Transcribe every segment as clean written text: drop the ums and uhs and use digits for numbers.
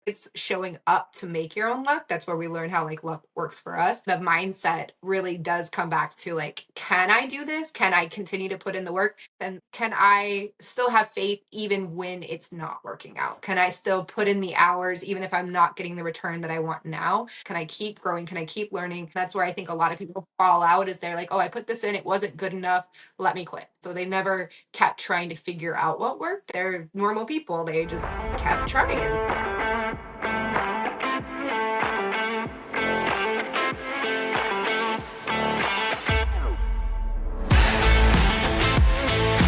It's showing up to make your own luck. That's where we learn how like luck works for us. The mindset really does come back to like, can I do this? Can I continue to put in the work? And can I still have faith even when it's not working out? Can I still put in the hours even if I'm not getting the return that I want now? Can I keep growing? Can I keep learning? That's where I think a lot of people fall out is they're like, oh, I put this in, it wasn't good enough. Let me quit. So they never kept trying to figure out what worked. They're normal people. They just kept trying.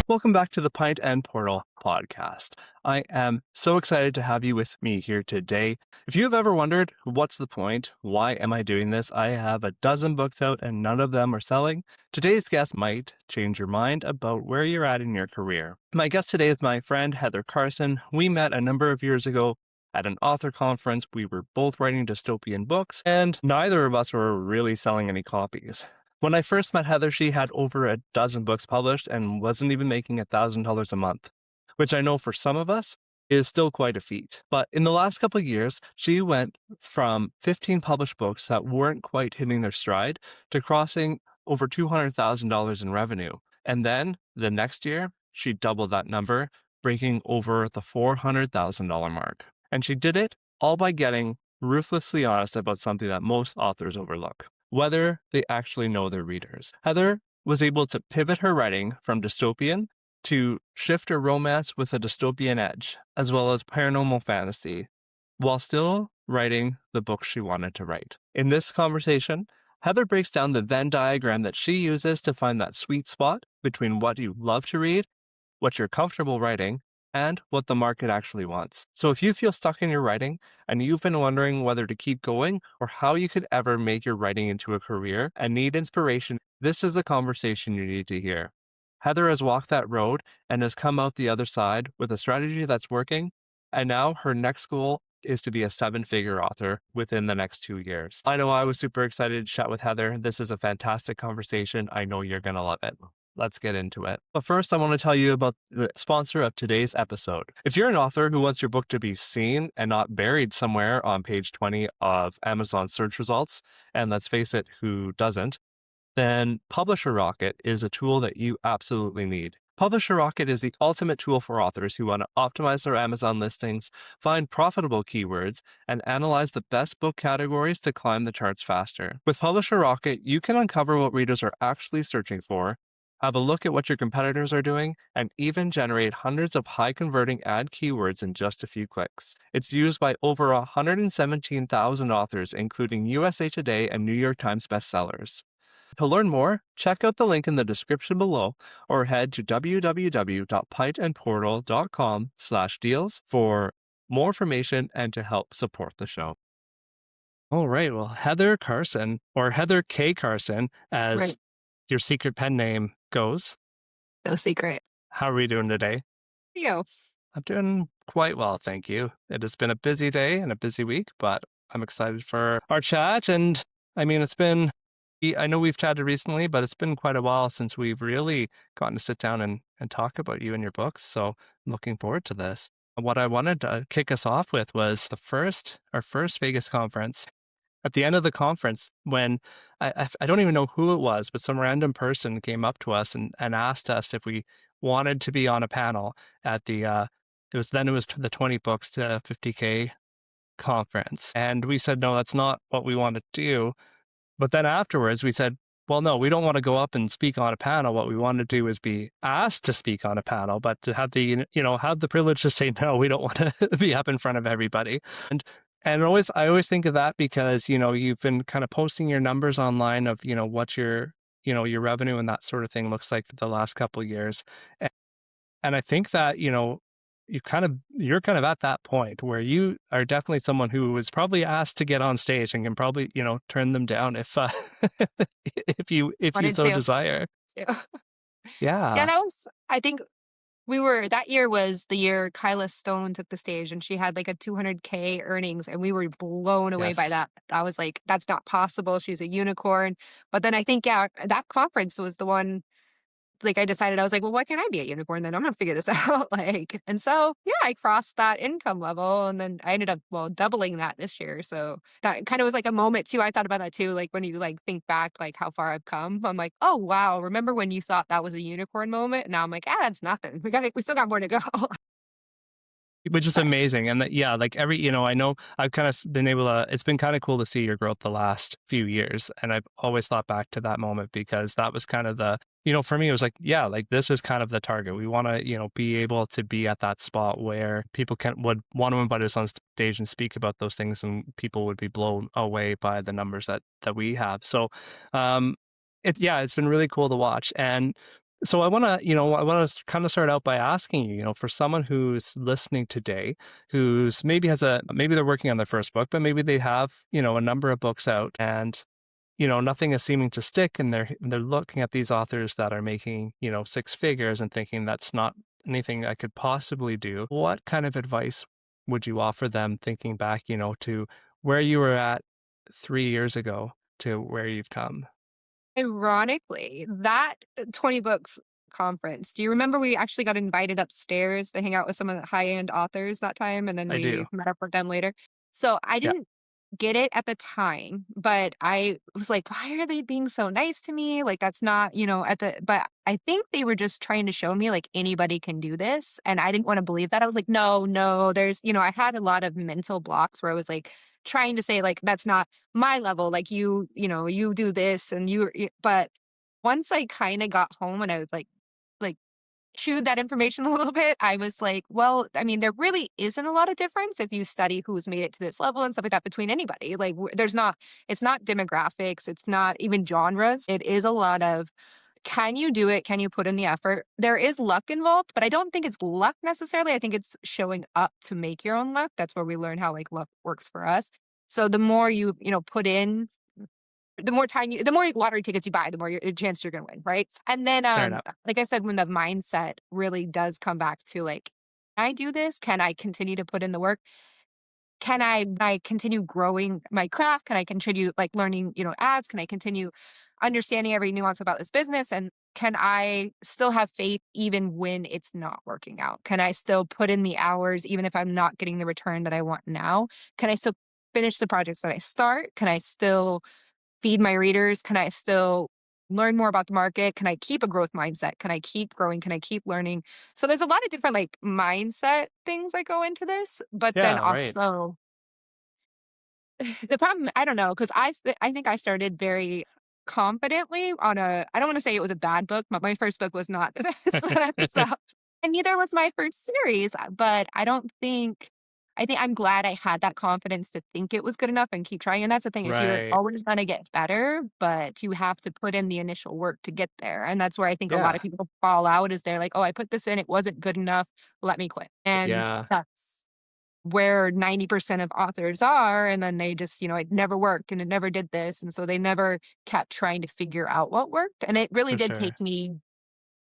Welcome back to the Pint and Portal podcast. I am so excited to have you with me here today. If you have ever wondered, what's the point? Why am I doing this? I have a dozen books out and none of them are selling. Today's guest might change your mind about where you're at in your career. My guest today is my friend, Heather Carson. We met a number of years ago at an author conference. We were both writing dystopian books, and neither of us were really selling any copies. When I first met Heather, she had over a dozen books published and wasn't even making $1,000 a month, which I know for some of us is still quite a feat. But in the last couple of years, she went from 15 published books that weren't quite hitting their stride to crossing over $200,000 in revenue. And then the next year, she doubled that number, breaking over the $400,000 mark. And she did it all by getting ruthlessly honest about something that most authors overlook: whether they actually know their readers. Heather was able to pivot her writing from dystopian to shift her romance with a dystopian edge, as well as paranormal fantasy, while still writing the books she wanted to write. In this conversation, Heather breaks down the Venn diagram that she uses to find that sweet spot between what you love to read, what you're comfortable writing, and what the market actually wants. So if you feel stuck in your writing and you've been wondering whether to keep going or how you could ever make your writing into a career and need inspiration, this is the conversation you need to hear. Heather has walked that road and has come out the other side with a strategy that's working, and now her next goal is to be a 7-figure author within the next 2 years. I know I was super excited to chat with Heather. This is a fantastic conversation. I know you're going to love it. Let's get into it. But first, I want to tell you about the sponsor of today's episode. If you're an author who wants your book to be seen and not buried somewhere on page 20 of Amazon search results, and let's face it, who doesn't, then Publisher Rocket is a tool that you absolutely need. Publisher Rocket is the ultimate tool for authors who want to optimize their Amazon listings, find profitable keywords, and analyze the best book categories to climb the charts faster. With Publisher Rocket, you can uncover what readers are actually searching for, have a look at what your competitors are doing, and even generate hundreds of high-converting ad keywords in just a few clicks. It's used by over 117,000 authors, including USA Today and New York Times bestsellers. To learn more, check out the link in the description below or head to www.pintandportal.com/deals for more information and to help support the show. All right, well, Heather Carson, or Heather K. Carson, as Right. your secret pen name goes. No secret. How are we doing today? You. I'm doing quite well, thank you. It has been a busy day and a busy week, but I'm excited for our chat. And I mean, I know we've chatted recently, but it's been quite a while since we've really gotten to sit down and talk about you and your books. So I'm looking forward to this. What I wanted to kick us off with was our first Vegas conference. At the end of the conference, when I don't even know who it was, but some random person came up to us and asked us if we wanted to be on a panel at it was the 20 books to 50K conference. And we said, no, that's not what we want to do. But then afterwards we said, well, no, we don't want to go up and speak on a panel. What we want to do is be asked to speak on a panel, but to have have the privilege to say, no, we don't want to be up in front of everybody. And I always think of that because, you've been kind of posting your numbers online of, what your revenue and that sort of thing looks like for the last couple of years. And I think that, you're kind of at that point where you are definitely someone who was probably asked to get on stage and can probably, turn them down if, if you Wanted so to. desire. Too. Yeah, Yeah. I think that year was the year Kyla Stone took the stage and she had like a 200K earnings and we were blown away by Yes. that. I was like, that's not possible. She's a unicorn. But then I think, yeah, that conference was the like I decided I was like, well, why can't I be a unicorn then? I'm gonna figure this out. Like, and so yeah, I crossed that income level and then I ended up well doubling that this year. So that kind of was like a moment too. I thought about that too. Like when you like think back like how far I've come. I'm like, oh wow, remember when you thought that was a unicorn moment? And now I'm like, ah, that's nothing. We still got more to go. Which is amazing. And that, yeah, like I know I've kind of been able to, it's been kind of cool to see your growth the last few years. And I've always thought back to that moment because that was kind of for me, it was like, yeah, like this is kind of the target. We want to, be able to be at that spot where people would want to invite us on stage and speak about those things and people would be blown away by the numbers that we have. So, it's been really cool to watch. And so I want to kind of start out by asking you, for someone who's listening today, who's maybe they're working on their first book, but maybe they have, a number of books out and, nothing is seeming to stick and they're looking at these authors that are making, six figures and thinking that's not anything I could possibly do. What kind of advice would you offer them thinking back, to where you were at 3 years ago to where you've come? Ironically, that 20 books conference, do you remember we actually got invited upstairs to hang out with some of the high-end authors that time, and then I do. we met up with them later? So, I Yeah. didn't get it at the time, but I was like, "Why are they being so nice to me?" Like, that's not, but I think they were just trying to show me, like, anybody can do this, and I didn't wanna believe that. I was like, "No, no, there's" I had a lot of mental blocks where I was, like, trying to say, like, "That's not my level, like, you do this and but once I kinda got home and I was like, chewed that information a little bit, I was like, well, I mean, there really isn't a lot of difference if you study who's made it to this level and stuff like that between anybody. Like, it's not demographics, it's not even genres. It is a lot of can you do it? Can you put in the effort? There is luck involved, but I don't think it's luck necessarily. I think it's showing up to make your own luck. That's where we learn how like luck works for us. So the more put in the more lottery tickets you buy, the more chance you're gonna win, right? And then, Fair enough. like I said, when the mindset really does come back to like, "Can I do this? Can I continue to put in the work? Can I continue growing my craft? Can I continue like learning, ads? Can I continue understanding every nuance about this business? And can I still have faith even when it's not working out? Can I still put in the hours even if I'm not getting the return that I want now? Can I still finish the projects that I start? Can I still feed my readers? Can I still learn more about the market? Can I keep a growth mindset? Can I keep growing? Can I keep learning?" So there's a lot of different like mindset things that go into this, but then Yeah, right. also the problem, I don't know, because I think I started very confidently on I don't wanna say it was a bad book, but my first book was not the best book, so and neither was my first series, but I think I'm glad I had that confidence to think it was good enough and keep trying, and that's the thing is you're Right. always gonna get better, but you have to put in the initial work to get there, and that's where I think a lot of Yeah. people fall out is they're like, "Oh, I put this in, it wasn't good enough, let me quit," and Yeah, that's where 90% of authors are, and then they just, it never worked and it never did this, and so they never kept trying to figure out what worked, and it really for did sure. take me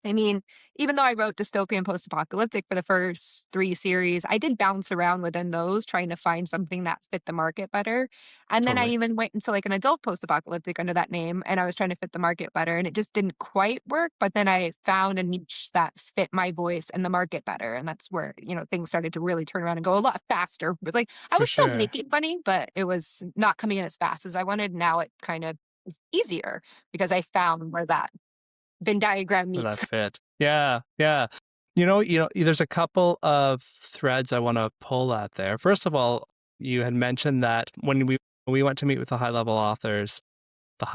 I mean, even though I wrote dystopian post-apocalyptic for the first 3 series, I did bounce around within those trying to find something that fit the market better, and then I Totally. even went into, like, an adult post-apocalyptic under that name, and I was trying to fit the market better, and it just didn't quite work, but then I found a niche that fit my voice and the market better, and that's where, things started to really turn around and go a lot faster, but, like, I For was still sure. making money, but it was not coming in as fast as I wanted. Now it kind of is easier because I found where that Venn diagram For meets. that fit. Yeah, yeah. There's a couple of threads I wanna pull at there. First of all, you had mentioned that when we went to meet with the high level authors, the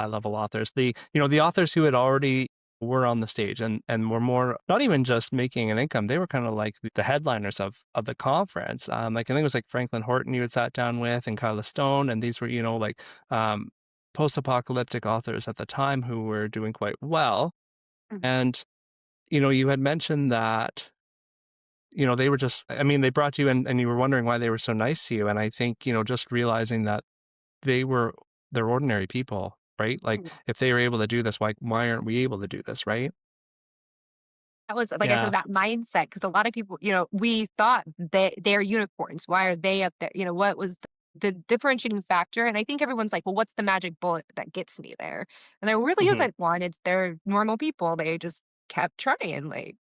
authors who had already were on the stage and were more not even just making an income, they were kinda like the headliners of the conference. Like, I think it was, like, Franklin Horton you had sat down with and Kyla Stone, and these were, like, post-apocalyptic authors at the time who were doing quite well. And you had mentioned that, they were just I mean, they brought you in and you were wondering why they were so nice to you. And I think, just realizing that they're ordinary people, right? Like Mhm. if they were able to do this, why aren't we able to do this, right? That was, like I said, Yeah. that mindset because a lot of people, we thought that they're unicorns. Why are they up there? What was the differentiating factor? And I think everyone's like, well, what's the magic bullet that gets me there? And there really Hmm. isn't one. They're normal people. They just kept trying, like.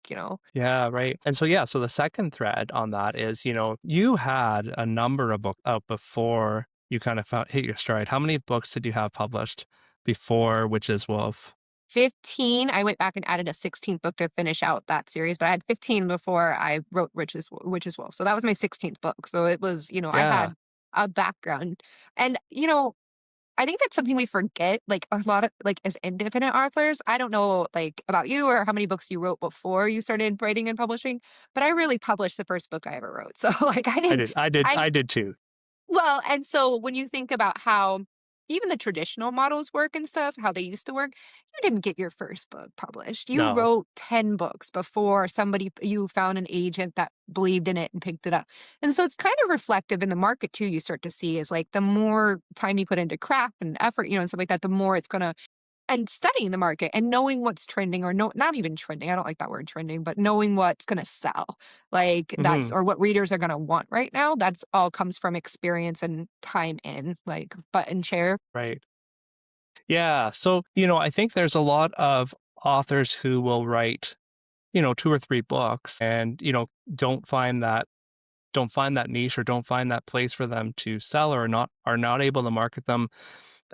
Yeah, right. And so, yeah, so the second thread on that is, you had a number of books out before you kind of hit your stride. How many books did you have published before Witch's Wolf? 15, I went back and added a 16th book to finish out that series, but I had 15 before I wrote Witch's Wolf. So that was my 16th book. So it was, I Yeah, had a background. And I think that's something we forget, like a lot of like as independent authors. I don't know like about you or how many books you wrote before you started writing and publishing, but I really published the first book I ever wrote. So like I I didn't did. I did. I I did too. well, and so when you think about how even the traditional models work and stuff, how they used to work, you didn't get your first book published. You No. wrote 10 books before you found an agent that believed in it and picked it up. And so it's kind of reflective in the market too, you start to see is like the more time you put into craft and effort, and stuff like that, the more it's gonna and studying the market and knowing what's trending or no not even trending, I don't like that word trending, but knowing what's gonna sell. Like Hmm. that's or what readers are gonna want right now. That's all comes from experience and time in, like butt and chair. Right. Yeah. So, I think there's a lot of authors who will write, two or three books and, don't find that don't find that niche or don't find that place for them to sell or not are not able to market them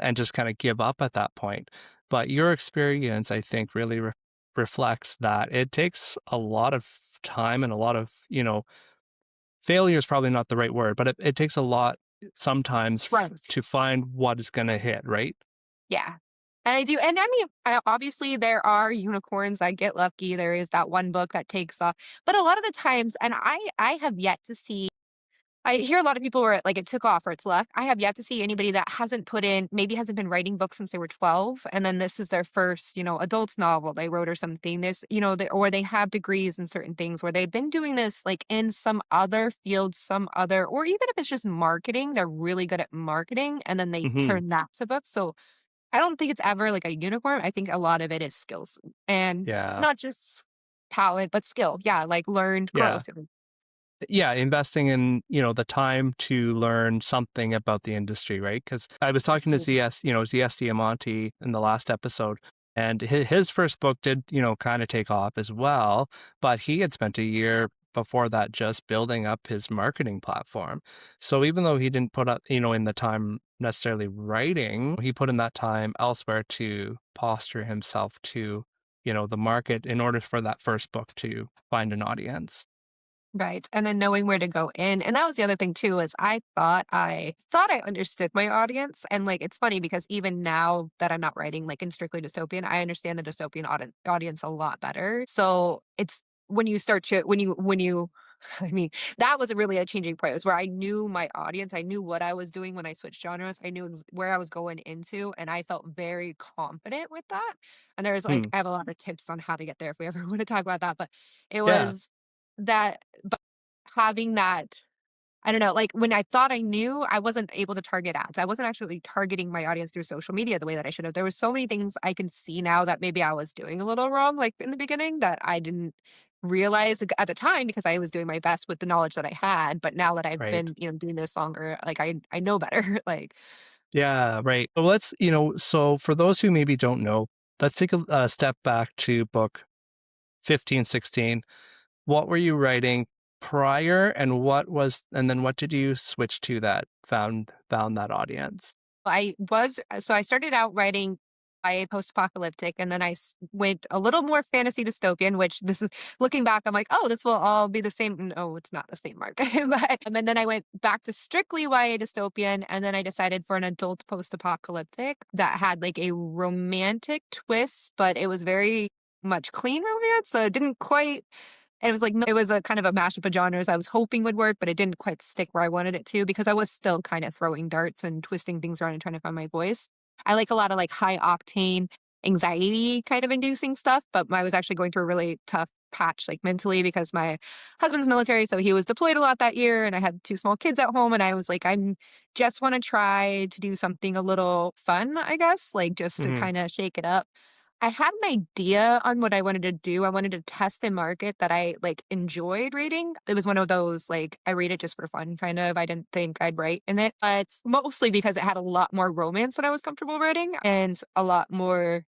and just kind of give up at that point. But your experience, I think, really reflects that it takes a lot of time and a lot of, failure is probably not the right word, but it takes a lot sometimes Right. to find what is going to hit, right? Yeah. And I do and I mean, obviously, there are unicorns that get lucky. There is that one book that takes off. But a lot of the times and I have yet to see I hear a lot of people where like it took off or it's luck. I have yet to see anybody that hasn't put in maybe hasn't been writing books since they were 12 and then this is their first, adult novel they wrote or something. Or they have degrees in certain things where they've been doing this like in some other field, some other or even if it's just marketing, they're really good at marketing and then they Hmm. turn that to books. So I don't think it's ever like a unicorn. I think a lot of it is skills and Yeah. not just talent, but skill. Yeah, like learned Yeah. growth. Yeah, investing in, the time to learn something about the industry, right? Because I was talking to Absolutely. ZS Diamante in the last episode, and his first book did, kind of take off as well, but he had spent a year before that just building up his marketing platform. So even though he didn't put up, in the time necessarily writing, he put in that time elsewhere to posture himself to, the market in order for that first book to find an audience. Right, and then knowing where to go in, and that was the other thing too, is I thought I understood my audience, and, like, it's funny because even now that I'm not writing, like, in strictly dystopian, I understand the dystopian audience a lot better. So, it's when you start to when you I mean, that was really a changing point, it was where I knew my audience, I knew what I was doing when I switched genres, I knew where I was going into, and I felt very confident with that, and there's, like Hmm. I have a lot of tips on how to get there if we ever wanna talk about that, but it Yeah. was that but having that I don't know, like, when I thought I knew, I wasn't able to target ads. I wasn't actually targeting my audience through social media the way that I should have. There was so many things I can see now that maybe I was doing a little wrong, like, in the beginning that I didn't realize at the time because I was doing my best with the knowledge that I had, but now that I've Right. been, doing this longer, like, I know better, like Yeah, right. Well, so for those who maybe don't know, let's take a step back to book 15, 16. What were you writing prior and then what did you switch to that found that audience? So I started out writing YA post-apocalyptic, and then went a little more fantasy dystopian, which this is looking back, I'm like, oh, this will all be the same. No, it's not the same mark. And then I went back to strictly YA dystopian, and then I decided for an adult post-apocalyptic that had like a romantic twist, but it was very much clean romance, so it didn't quite and it was like it was a kind of a mashup of genres I was hoping would work, but it didn't quite stick where I wanted it to because I was still kind of throwing darts and twisting things around and trying to find my voice. I like a lot of like high octane anxiety kind of inducing stuff, but I was actually going through a really tough patch like mentally because my husband's military, so he was deployed a lot that year and I had two small kids at home and I was like I'm just want to try to do something a little fun, I guess, like just to Hmm. kind of shake it up. I had an idea on what I wanted to do. I wanted to test a market that I like enjoyed reading. It was one of those like I read it just for fun kind of. I didn't think I'd write in it, but mostly because it had a lot more romance than I was comfortable writing and a lot more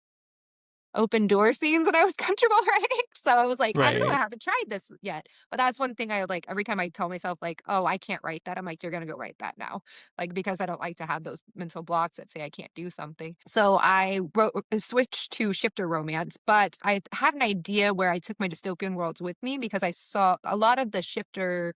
open door scenes that I was comfortable writing. So I was like, I don't know, I Right. haven't tried this yet. But that's one thing I like every time I tell myself, like, oh, I can't write that. I'm like, you're gonna go write that now. Like, because I don't like to have those mental blocks that say I can't do something. So I wrote switched to shifter romance, but I had an idea where I took my dystopian worlds with me because I saw a lot of the shifter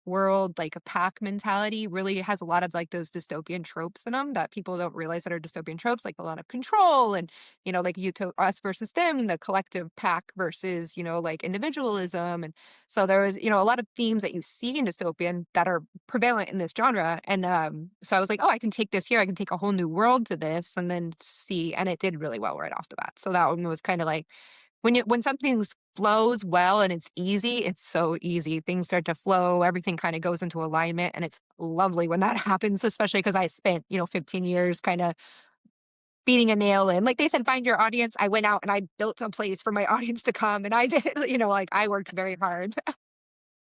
world, like a pack mentality, really has a lot of like those dystopian tropes in them that people don't realize that are dystopian tropes, like a lot of control and, like us versus them, the collective pack versus, like individualism. And so there was, a lot of themes that you see in dystopian that are prevalent in this genre. And so I was like, oh, I can take this here. I can take a whole new world to this and then see. And it did really well right off the bat. So that one was kind of like, when something flows well and it's easy, it's so easy. Things start to flow, everything kind of goes into alignment, and it's lovely when that happens, especially because I spent, 15 years kind of beating a nail in. Like they said, find your audience. I went out and I built a place for my audience to come, and I did, like I worked very hard.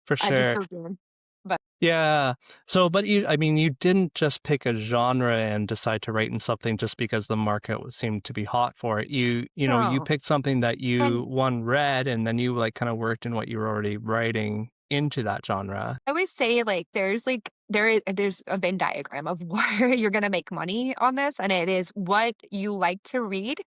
For I just sure. so doing. But Yeah. So, but I mean, you didn't just pick a genre and decide to write in something just because the market seemed to be hot for it. You no. picked something that And you one read, and then you like kind of worked in what you were already writing into that genre. I always say like there's a Venn diagram of where you're gonna make money on this, and it is what you like to read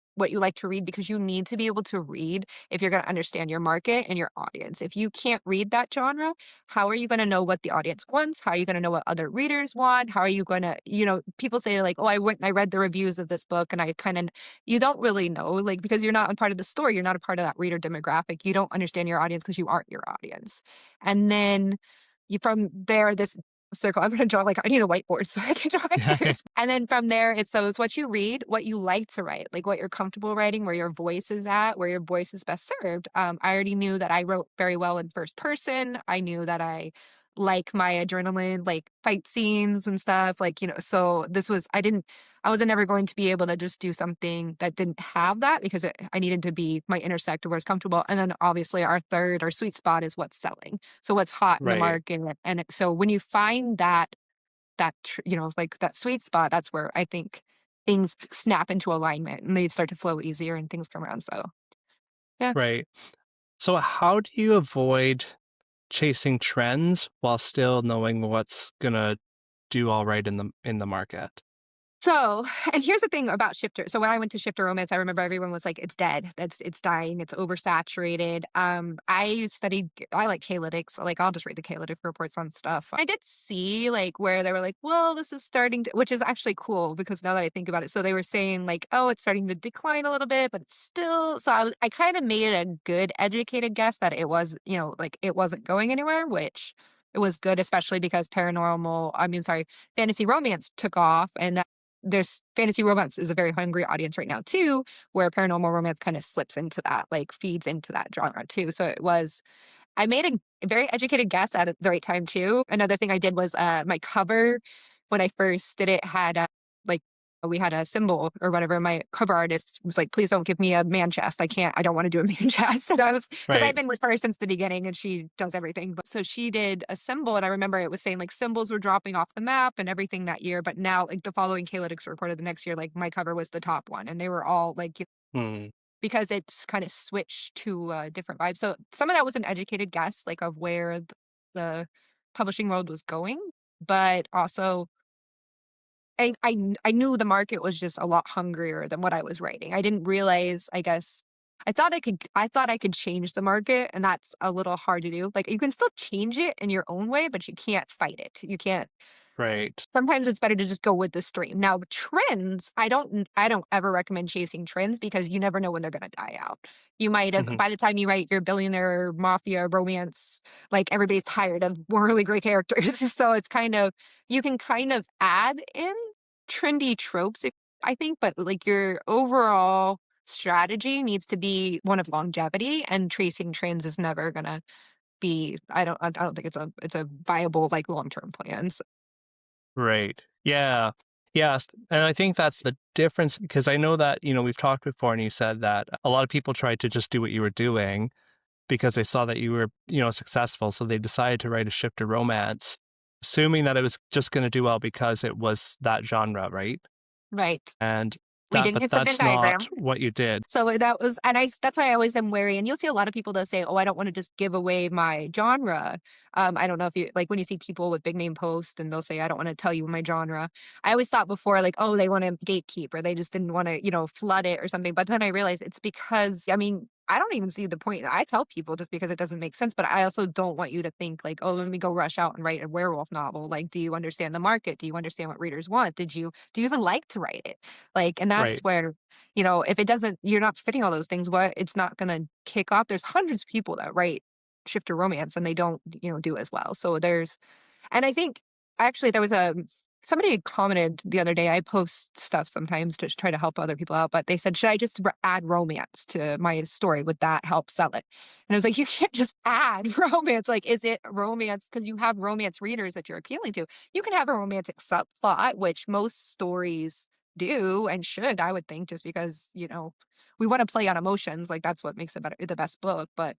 because you need to be able to read if you're gonna understand your market and your audience. If you can't read that genre, how are you gonna know what the audience wants? How are you gonna know what other readers want? How are you gonna, people say like, oh, I went and I read the reviews of this book and I kind of you don't really know, like because you're not a part of the story, you're not a part of that reader demographic. You don't understand your audience because you aren't your audience. And then you from there, this circle, I'm gonna draw like I need a whiteboard so I can draw pictures. And then from there, it's what you read, what you like to write, like what you're comfortable writing, where your voice is at, where your voice is best served. I already knew that I wrote very well in first person. I knew that I like my adrenaline, like fight scenes and stuff. Like, so I wasn't ever going to be able to just do something that didn't have that because I needed to be my intersect where it's comfortable. And then obviously our sweet spot is what's selling. So what's hot in the Right. market. And so when you find like that sweet spot, that's where I think things snap into alignment and they start to flow easier and things come around. So yeah. Right. So, how do you avoid chasing trends while still knowing what's gonna do all right in the market? So, and here's the thing about shifter. So when I went to shifter romance, I remember everyone was like, "It's dead. It's dying. It's oversaturated." I like Kalytics. Like I'll just read the Kalytic reports on stuff. I did see like where they were like, "Well, this is starting to," which is actually cool because now that I think about it, so they were saying like, "Oh, it's starting to decline a little bit, but it's still." So I kind of made a good educated guess that it was, like it wasn't going anywhere, which it was good, especially because fantasy romance took off and there's fantasy romance is a very hungry audience right now too, where paranormal romance kind of slips into that, like feeds into that genre too. So I made a very educated guess at the right time too. Another thing I did was my cover when I first did it had like we had a symbol or whatever. My cover artist was like, "Please don't give me a man chest. I don't want to do a man chest." And I was because I've Right. been with her since the beginning, and she does everything. But so she did a symbol, and I remember it was saying like symbols were dropping off the map and everything that year. But now, like the following Kalytics reported the next year, like my cover was the top one, and they were all like Hmm. because it's kind of switched to a different vibe. So some of that was an educated guess, like of where the publishing world was going, but also I knew the market was just a lot hungrier than what I was writing. I didn't realize, I guess, I thought I could change the market, and that's a little hard to do. Like you can still change it in your own way, but you can't fight it. You can't Right. sometimes it's better to just go with the stream. Now, trends, I don't ever recommend chasing trends because you never know when they're gonna die out. You might have Hmm. by the time you write your billionaire mafia romance, like everybody's tired of really great characters. So it's kind of you can kind of add in trendy tropes, I think, but like your overall strategy needs to be one of longevity and tracing trends is never gonna be I don't think it's a viable like long-term plan. So, Right. Yeah. Yes. And I think that's the difference because I know that, we've talked before and you said that a lot of people tried to just do what you were doing because they saw that you were, successful. So they decided to write a shifter romance, assuming that it was just going to do well because it was that genre, right? right. And We that, didn't but hit the Venn that's not diagram. what you did. So that was, and that's why I always am wary. And you'll see a lot of people that say, "Oh, I don't want to just give away my genre." I don't know if you like when you see people with big name posts and they'll say, "I don't want to tell you my genre." I always thought before, like, "Oh, they want to gatekeep or they just didn't want to, flood it or something." But then I realized it's because, I mean, I don't even see the point. I tell people just because it doesn't make sense, but I also don't want you to think like, "Oh, let me go rush out and write a werewolf novel." Like, do you understand the market? Do you understand what readers want? Do you even like to write it? Like, and that's Right. where if it doesn't, you're not fitting all those things, what it's not gonna kick off. There's hundreds of people that write shifter romance and they don't, do as well. So and I think actually there was somebody had commented the other day. I post stuff sometimes to try to help other people out, but they said, should I just add romance to my story? Would that help sell it? And I was like, you can't just add romance. Like, is it romance? Because you have romance readers that you're appealing to. You can have a romantic subplot, which most stories do and should, I would think, just because, we want to play on emotions. Like that's what makes it the best book. But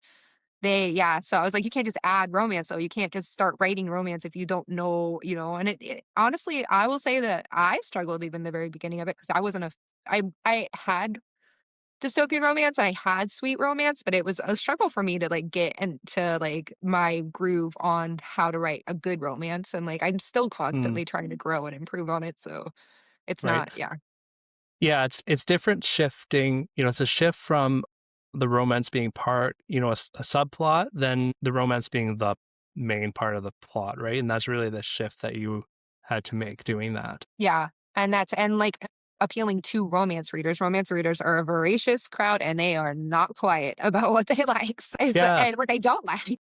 yeah. So I was like, you can't just add romance. So you can't just start writing romance if you don't know, and honestly, I will say that I struggled even the very beginning of it because I wasn't I had dystopian romance and I had sweet romance, but it was a struggle for me to like get into like my groove on how to write a good romance. And like, I'm still Mm, constantly trying to grow and improve on it. So it's right. not, yeah. Yeah, it's different shifting. It's a shift from the romance being part, a subplot, than the romance being the main part of the plot, right? And that's really the shift that you had to make doing that. Yeah, and like appealing to romance readers. Romance readers are a voracious crowd and they are not quiet about what they like Yeah, and what they don't like.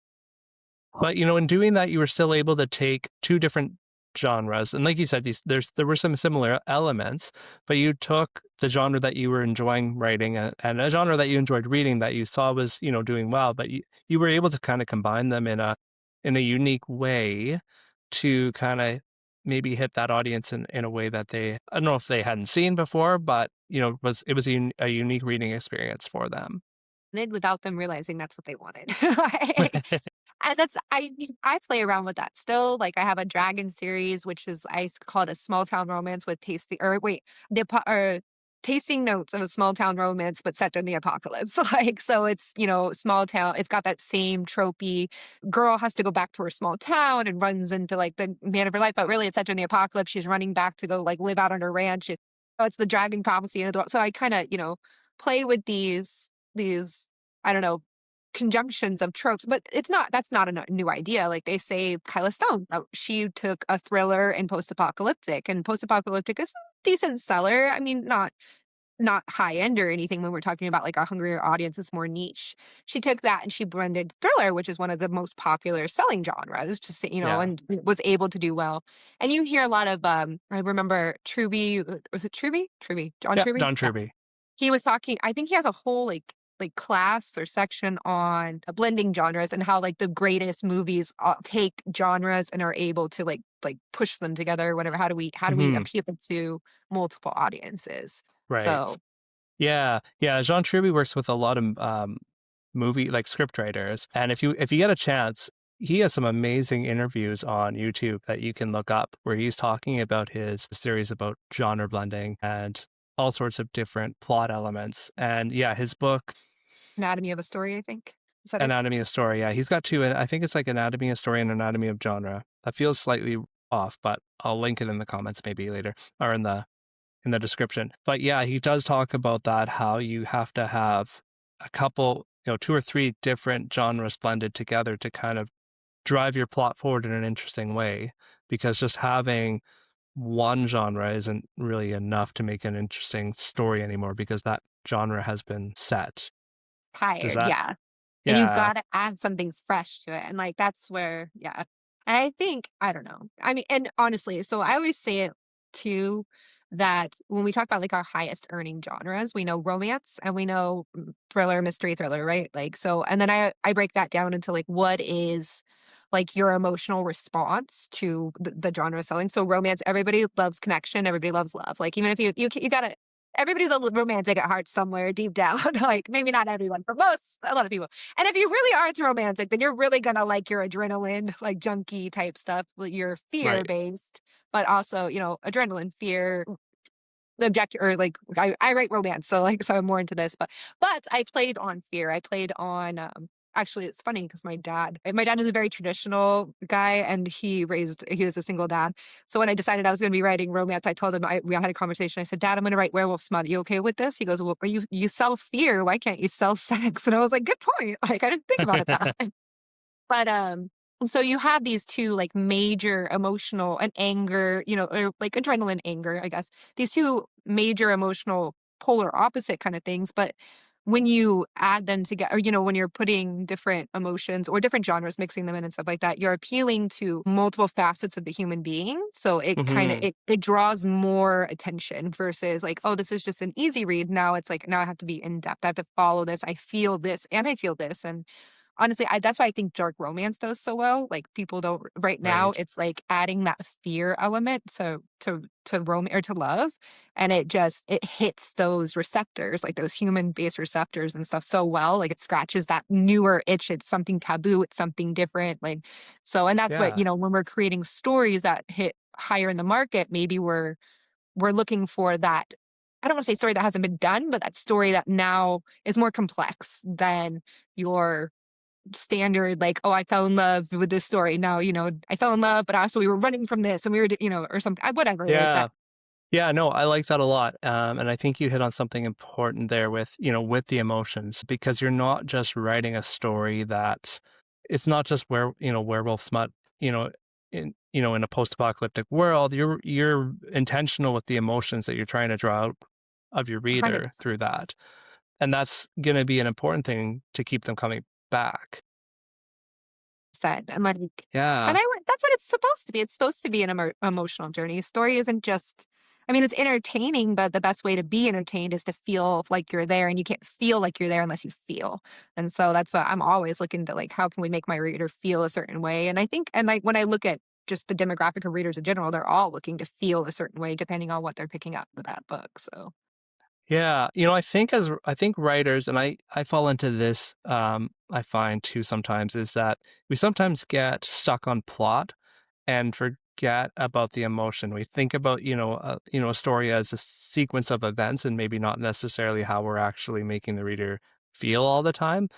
but in doing that, you were still able to take two different genres, and like you said, there were some similar elements, but you took the genre that you were enjoying writing and a genre that you enjoyed reading that you saw was doing well, but you were able to kind of combine them in a unique way to kind of maybe hit that audience in a way that I don't know if they hadn't seen before, but it was a unique reading experience for them. Without them realizing that's what they wanted. Like, and I play around with that still. Like I have a dragon series, which is call it a small town romance with tasting or wait, or tasting notes of a small town romance, but set in the apocalypse. Like so, it's small town. It's got that same tropey girl has to go back to her small town and runs into like the man of her life, but really it's set in the apocalypse. She's running back to go like live out on her ranch. It's the dragon prophecy, and so I kind of play with these I don't know conjunctions of tropes, but that's not a new idea. Like they say Kyla Stone, she took a thriller and post-apocalyptic, and post-apocalyptic is a decent seller. I mean, not high end or anything when we're talking about like a hungrier audience, it's more niche. She took that and she blended thriller, which is one of the most popular selling genres, just Yeah, and was able to do well. And you hear a lot of I remember Truby, was it Truby? Truby, John yeah, Truby? Don Truby. He was talking I think he has a whole, like, class or section on, blending genres and how, like, the greatest movies, take genres and are able to, like, push them together or whatever. How do we Hmm. appeal to multiple audiences? Right. So, Yeah, yeah. Jean Truby works with a lot of movie like script writers, and if you get a chance, he has some amazing interviews on YouTube that you can look up where he's talking about his theories about genre blending and all sorts of different plot elements. And yeah, his book Anatomy of a Story, I think. Is that it? Anatomy of Story. Yeah, he's got two, and I think it's like Anatomy of Story and Anatomy of Genre. That feels slightly off, but I'll link it in the comments maybe later or in the description. But yeah, he does talk about that, how you have to have a couple, two or three different genres blended together to kind of drive your plot forward in an interesting way. Because just having one genre isn't really enough to make an interesting story anymore because that genre has been set. Does Tired, that, yeah. And you yeah. gotta add something fresh to it, and, like, that's where yeah. And I think I don't know. I mean, and honestly, so I always say it too, that when we talk about, like, our highest earning genres, we know romance and we know, thriller, mystery thriller, right? Like, so and then I break that down into, like, what is, like, your emotional response to the genre selling. So romance, everybody loves connection, everybody loves love. Like, even if you gotta everybody's a little romantic at heart somewhere deep down. Like, maybe not everyone, but a lot of people. And if you really aren't romantic, then you're really gonna like your adrenaline, like junkie type stuff, your fear Right. based, but also, adrenaline, fear. object or like I write romance, so like so I'm more into this. But I played on fear. I played on actually it's funny because my dad is a very traditional guy and he was a single dad. So when I decided I was gonna be writing romance, I told him we had a conversation. I said, Dad, I'm gonna write werewolf smut. You okay with this? He goes, well, you sell fear. Why can't you sell sex? And I was like, good point. Like I didn't think about it that way. But, so you have these 2, like, major emotional and anger, or, like, adrenaline, anger, I guess. These 2 major emotional polar opposite kinda things, but when you add them together, or, when you're putting different emotions or different genres, mixing them in and stuff like that, you're appealing to multiple facets of the human being, so it kinda Hmm. it draws more attention versus, like, "Oh, this is just an easy read." Now it's like, now I have to be in depth. I have to follow this. I feel this, and I feel this, and honestly, that's why I think dark romance does so well. Like people don't right now, Right. it's like adding that fear element to rom or to love, and it hits those receptors, like those human-based receptors and stuff so well. Like it scratches that newer itch. It's something taboo, it's something different. Like so and that's what, Yeah. when we're creating stories that hit higher in the market, maybe we're looking for that. I don't want to say story that hasn't been done, but that story that now is more complex than your standard like, "Oh, I fell in love with this story." No, I fell in love, but also we were running from this and we were, or something, whatever it is Yeah. that Yeah, no, I like that a lot. And I think you hit on something important there with, with the emotions, because you're not just writing a story that's, it's not just werewolf smut, you know, in a post-apocalyptic world, you're intentional with the emotions that you're trying to draw out of your reader 100%. through that. And that's going to be an important thing to keep them coming back. And like Yeah. that's what it's supposed to be. It's supposed to be an emotional journey. A story isn't just I mean, it's entertaining, but the best way to be entertained is to feel like you're there, and you can't feel like you're there unless you feel. And so that's what I'm always looking to like, how can we make my reader feel a certain way? And I think, and like when I look at just the demographic of readers in general, they're all looking to feel a certain way depending on what they're picking up with that book. So Yeah, I think writers, and I fall into this, I find too sometimes, is that we sometimes get stuck on plot and forget about the emotion. We think about, a story as a sequence of events and maybe not necessarily how we're actually making the reader feel all the time,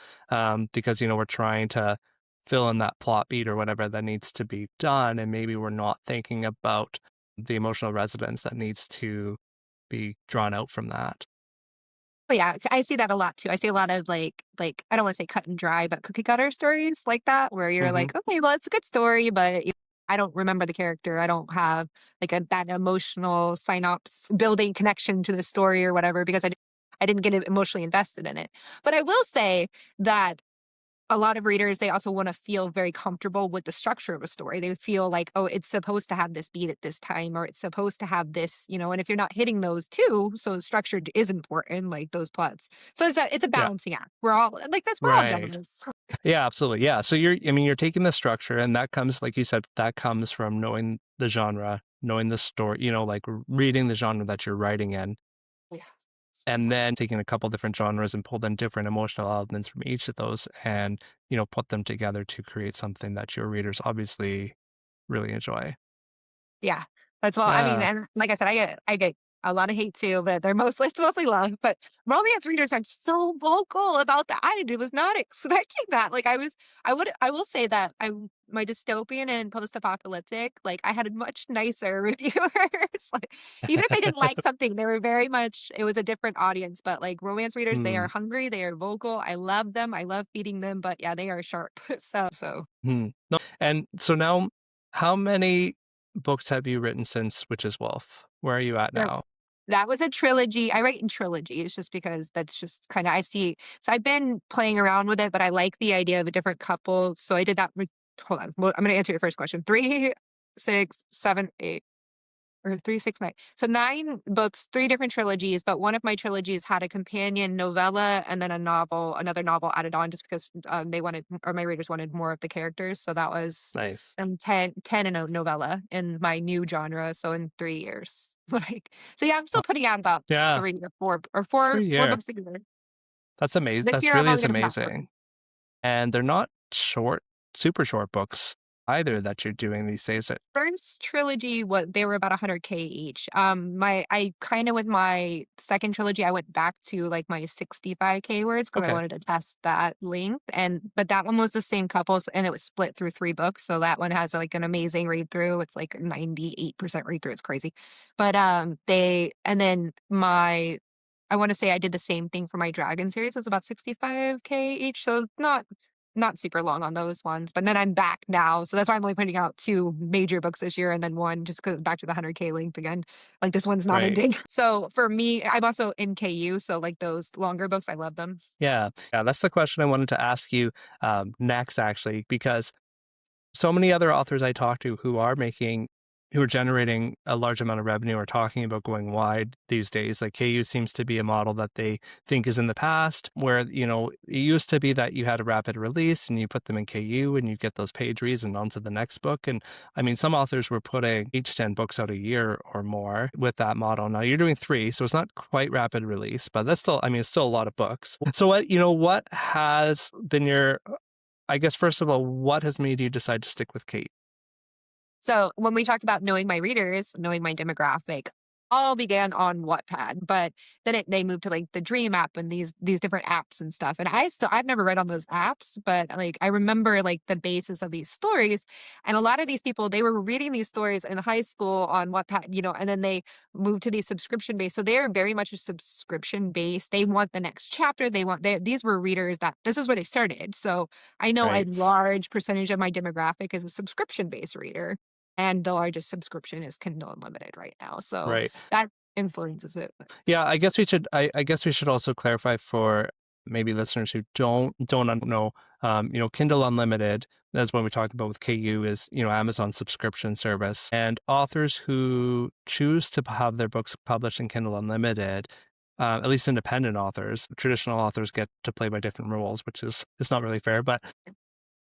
because, we're trying to fill in that plot beat or whatever that needs to be done, and maybe we're not thinking about the emotional resonance that needs to be drawn out from that. but yeah, I see that a lot too. I see a lot of I don't want to say cut and dry, but cookie cutter stories like that, where you're Mhm. like, okay, well, it's a good story, but I don't remember the character. I don't have like that emotional synopsis building connection to the story or whatever because I didn't get emotionally invested in it. But I will say that a lot of readers, they also want to feel very comfortable with the structure of a story. They feel like, oh, it's supposed to have this beat at this time, or it's supposed to have this, and if you're not hitting those too, so structure is important, like those plots. So it's a Yeah. balancing act. We're all like that's we're all Right. genres. Yeah, absolutely. Yeah. So you're taking the structure, and that comes, like you said, that comes from knowing the genre, knowing the story, like reading the genre that you're writing in, Yeah. and then taking a couple different genres and pull in different emotional elements from each of those and, put them together to create something that your readers obviously really enjoy. Yeah. That's well, I mean, Yeah. and like I said, I get a lot of hate too, but it's mostly love. But romance readers are so vocal about that. I was not expecting that. Like I will say that my dystopian and post-apocalyptic, like I had much nicer reviewers. Like even if they didn't like something, they were very much it was a different audience. But like romance readers, they are Hmm. hungry, they are vocal. I love them. I love feeding them, but yeah, they are sharp. So Hmm. No. And so now, how many books have you written since Witch's Wolf? Where are you at there now? that was a trilogy. I write in trilogies just because that's just kinda I see so I've been playing around with it, but I like the idea of a different couple, so I did that with hold on, well, I'm gonna answer your first question. 3, 6, 7, 8 or 3, 6, 9. So 9 books, 3 different trilogies, but one of my trilogies had a companion novella and then another novel added on just because, they wanted or my readers wanted more of the characters, so that was, Nice. 10 in a novella in my new genre, so in 3 years. Like so yeah, I'm still Oh, putting out about yeah. 3 or 4 or 4 4 3 year. books a year. That's amazing. This That's year, I'm really only is gonna put out 3. amazing. And they're not short, super short books. either that you're doing these days? First trilogy, what they were about 100K each. I kind of with my second trilogy, I went back to like my 65K words because I Okay, wanted to test that length. But that one was the same couples and it was split through 3 books. So that one has like an amazing read through. It's like 98% read through. It's crazy. But and then I want to say I did the same thing for my Dragon series. It was about 65K each. So not super long on those ones, but then I'm back now, so that's why I'm only putting out 2 major books this year and then 1 just 'cause back to the 100K length again. Like, this one's not right. ending. So, for me, I'm also in KU, so, like, those longer books, I love them. Yeah, yeah, that's the question I wanted to ask you next, actually, because so many other authors I talk to who are generating a large amount of revenue are talking about going wide these days. Like KU seems to be a model that they think is in the past, where, it used to be that you had a rapid release and you put them in KU and you get those page reads and onto the next book. And I mean, some authors were putting 8 to 10 books out a year or more with that model. Now you're doing 3, so it's not quite rapid release, but that's still, I mean, it's still a lot of books. So what has been your, I guess, first of all, what has made you decide to stick with Kate? So when we talk about knowing my readers, knowing my demographic, all began on Wattpad, but then they moved to like the Dream app and these different apps and stuff. And I've never read on those apps, but like I remember like the basis of these stories. And a lot of these people, they were reading these stories in high school on Wattpad, and then they moved to these subscription based. So they're very much a subscription based. They want the next chapter. These were readers that this is where they started. So I know a Right, large percentage of my demographic is a subscription based reader and the largest subscription is Kindle Unlimited right now, so right. that influences it. Yeah, I guess we should also clarify for maybe listeners who don't know, Kindle Unlimited, that's what we talk about with KU is, Amazon subscription service. And authors who choose to have their books published in Kindle Unlimited, at least independent authors, traditional authors get to play by different rules, which is it's not really fair, but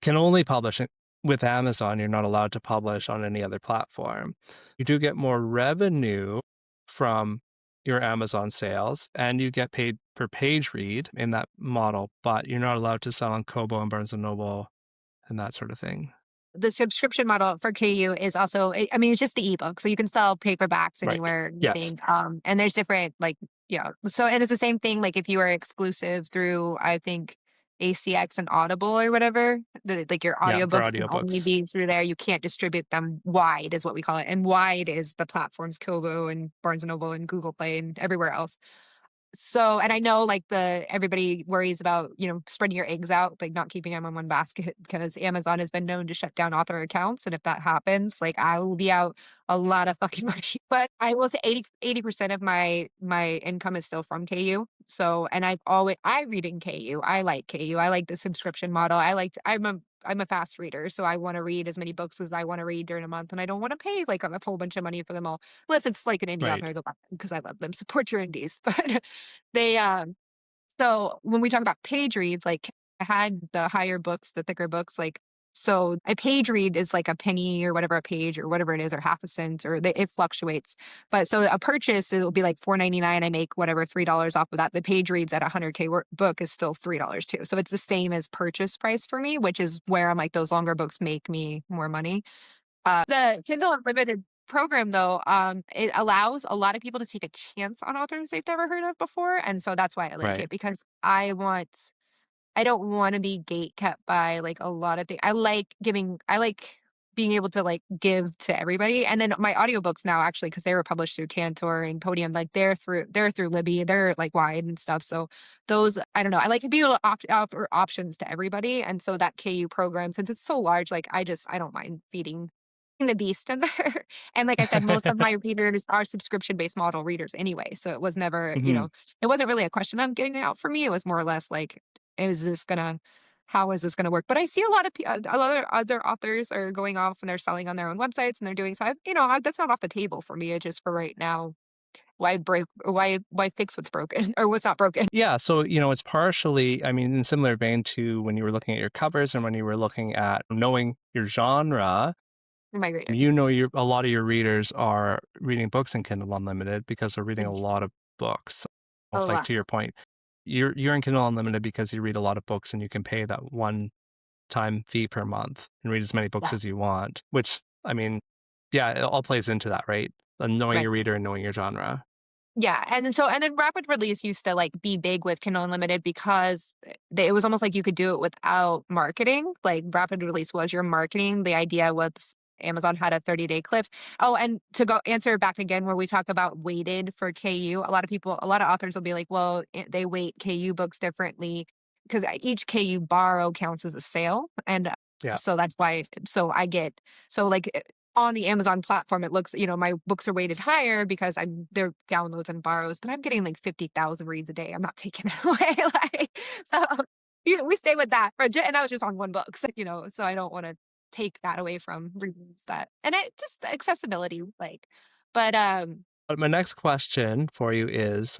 can only publish it with Amazon. You're not allowed to publish on any other platform. You do get more revenue from your Amazon sales and you get paid per page read in that model, but you're not allowed to sell on Kobo and Barnes and Noble and that sort of thing. The subscription model for KU is also I mean, it's just the ebook, so you can sell paperbacks Right. anywhere, Yes. anything, and there's different, like yeah, so and it's the same thing, like, if you are exclusive through, I think, ACX and Audible or whatever, like, your Yeah, for audiobooks can only audiobooks. be through there, you can't distribute them wide is what we call it, and wide is the platforms Kobo and Barnes& and Noble and Google Play and everywhere else. So and I know, like, everybody worries about, spreading your eggs out, like, not keeping them in one basket because Amazon has been known to shut down author accounts, and if that happens, like, I will be out a lot of fucking money. But I will say 80% of my income is still from KU. So and I read in KU. I like KU. I like the subscription model. I'm a fast reader, so I wanna read as many books as I wanna read during a month, and I don't wanna pay, like, a whole bunch of money for them all. Unless it's like an indie author, Right. I go back because I love them. Support your indies. But they, so when we talk about page reads, like I had the higher books, the thicker books, like so a page read is like a penny or whatever a page or whatever it is, or half a cent, or it fluctuates. But so a purchase, it will be like 4.99. I make whatever $3 off of that. The page reads at a 100K book is still $3 too. So it's the same as purchase price for me, which is where I'm like those longer books make me more money. The Kindle Unlimited program, though, it allows a lot of people to take a chance on authors they've never heard of before, and so that's why I like Right. it because I don't wanna be gate kept by, like, a lot of things. I like being able to, like, give to everybody, and then my audiobooks now actually, because they were published through Tantor and Podium, like, they're through Libby, they're, like, wide and stuff, so those I don't know, I like to be able to offer options to everybody, and so that KU program, since it's so large, like, I don't mind feeding the beast in there, and like I said, most of my readers are subscription-based model readers anyway, so it was never, Hmm. it wasn't really a question of getting it out for me, it was more or less like, is this gonna how is this gonna work? But I see a lot of other authors are going off and they're selling on their own websites and they're doing so that's not off the table for me. It's just for right now. Why fix what's broken or what's not broken? Yeah, so it's partially, I mean, in similar vein to when you were looking at your covers and when you were looking at knowing your genre. For my reader. A lot of your readers are reading books in Kindle Unlimited because they're reading a lot of books. A Like to lot. your point, you're in Kindle Unlimited because you read a lot of books and you can pay that lifetime fee per month and read as many books Yeah. as you want, which, I mean, yeah, it all plays into that, right? Knowing your Right. reader and knowing your genre. Yeah, and then rapid release used to, like, be big with Kindle Unlimited because it was almost like you could do it without marketing, like, rapid release was your marketing, the idea was Amazon had a 30-day cliff. Oh, and to go answer back again where we talk about weighted for KU, a lot of authors will be like, "Well, they weight KU books differently because each KU borrow counts as a sale," and, Yeah. so that's why so I get so, like, on the Amazon platform, it looks, my books are weighted higher because they're downloads and borrows, but I'm getting like 50,000 reads a day. I'm not taking that away. So we stay with that and that was just on one book, so I don't want to take that away from reviews that, and it just accessibility, but, But my next question for you is,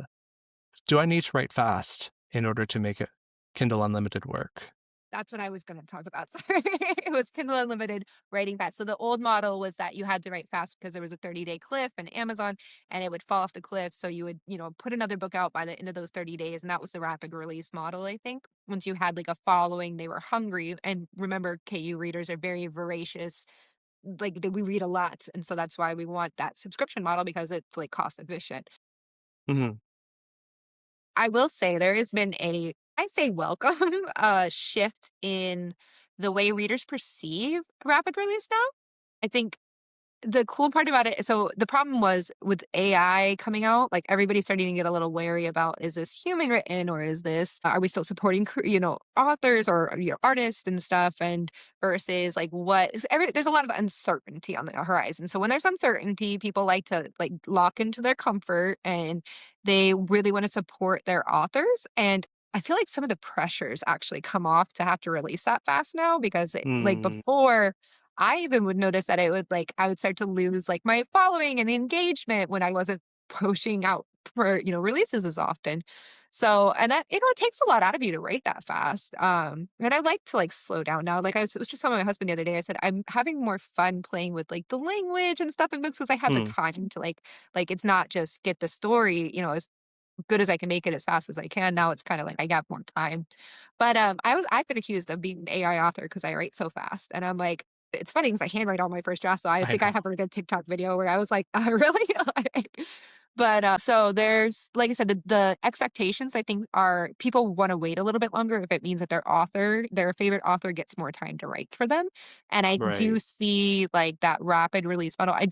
do I need to write fast in order to make it Kindle Unlimited work? that's what I was gonna talk about, sorry. It was Kindle Unlimited writing fast. So the old model was that you had to write fast because there was a 30-day cliff in Amazon, and it would fall off the cliff, so you would, put another book out by the end of those 30 days, and that was the rapid release model, I think. Once you had, like, a following, they were hungry, and remember, KU readers are very voracious, like, we read a lot, and so that's why we want that subscription model because it's, like, cost efficient. Hmm. I will say there has been I say welcome, shift in the way readers perceive rapid release now. I think the cool part about it, so the problem was with AI coming out, like, everybody's starting to get a little wary about, is this human written or is this are we still supporting authors or, artists and stuff, and versus, like, what is there's a lot of uncertainty on the horizon. So when there's uncertainty, people like to, like, lock into their comfort, and they really want to support their authors, and I feel like some of the pressures actually come off to have to release that fast now because like, Mm, before I even would notice that it would, like, I would start to lose, like, my following and engagement when I wasn't pushing out for, releases as often. So, and that, it takes a lot out of you to write that fast. And I like to, like, slow down now. Like, I was just telling my husband the other day, I said, I'm having more fun playing with, like, the language and stuff in books because I have the mm, time to, like, it's not just get the story, as good as I can make it as fast as I can. Now it's kind of like I got more time. But I've been accused of being an AI author because I write so fast. And I'm like, it's funny because I handwrite all my first drafts. So I I think I know. have like a TikTok video where I was like, really? But so there's, like I said, the expectations I think are people want to wait a little bit longer if it means that their favorite author gets more time to write for them. And I do Right, see like that rapid release model. I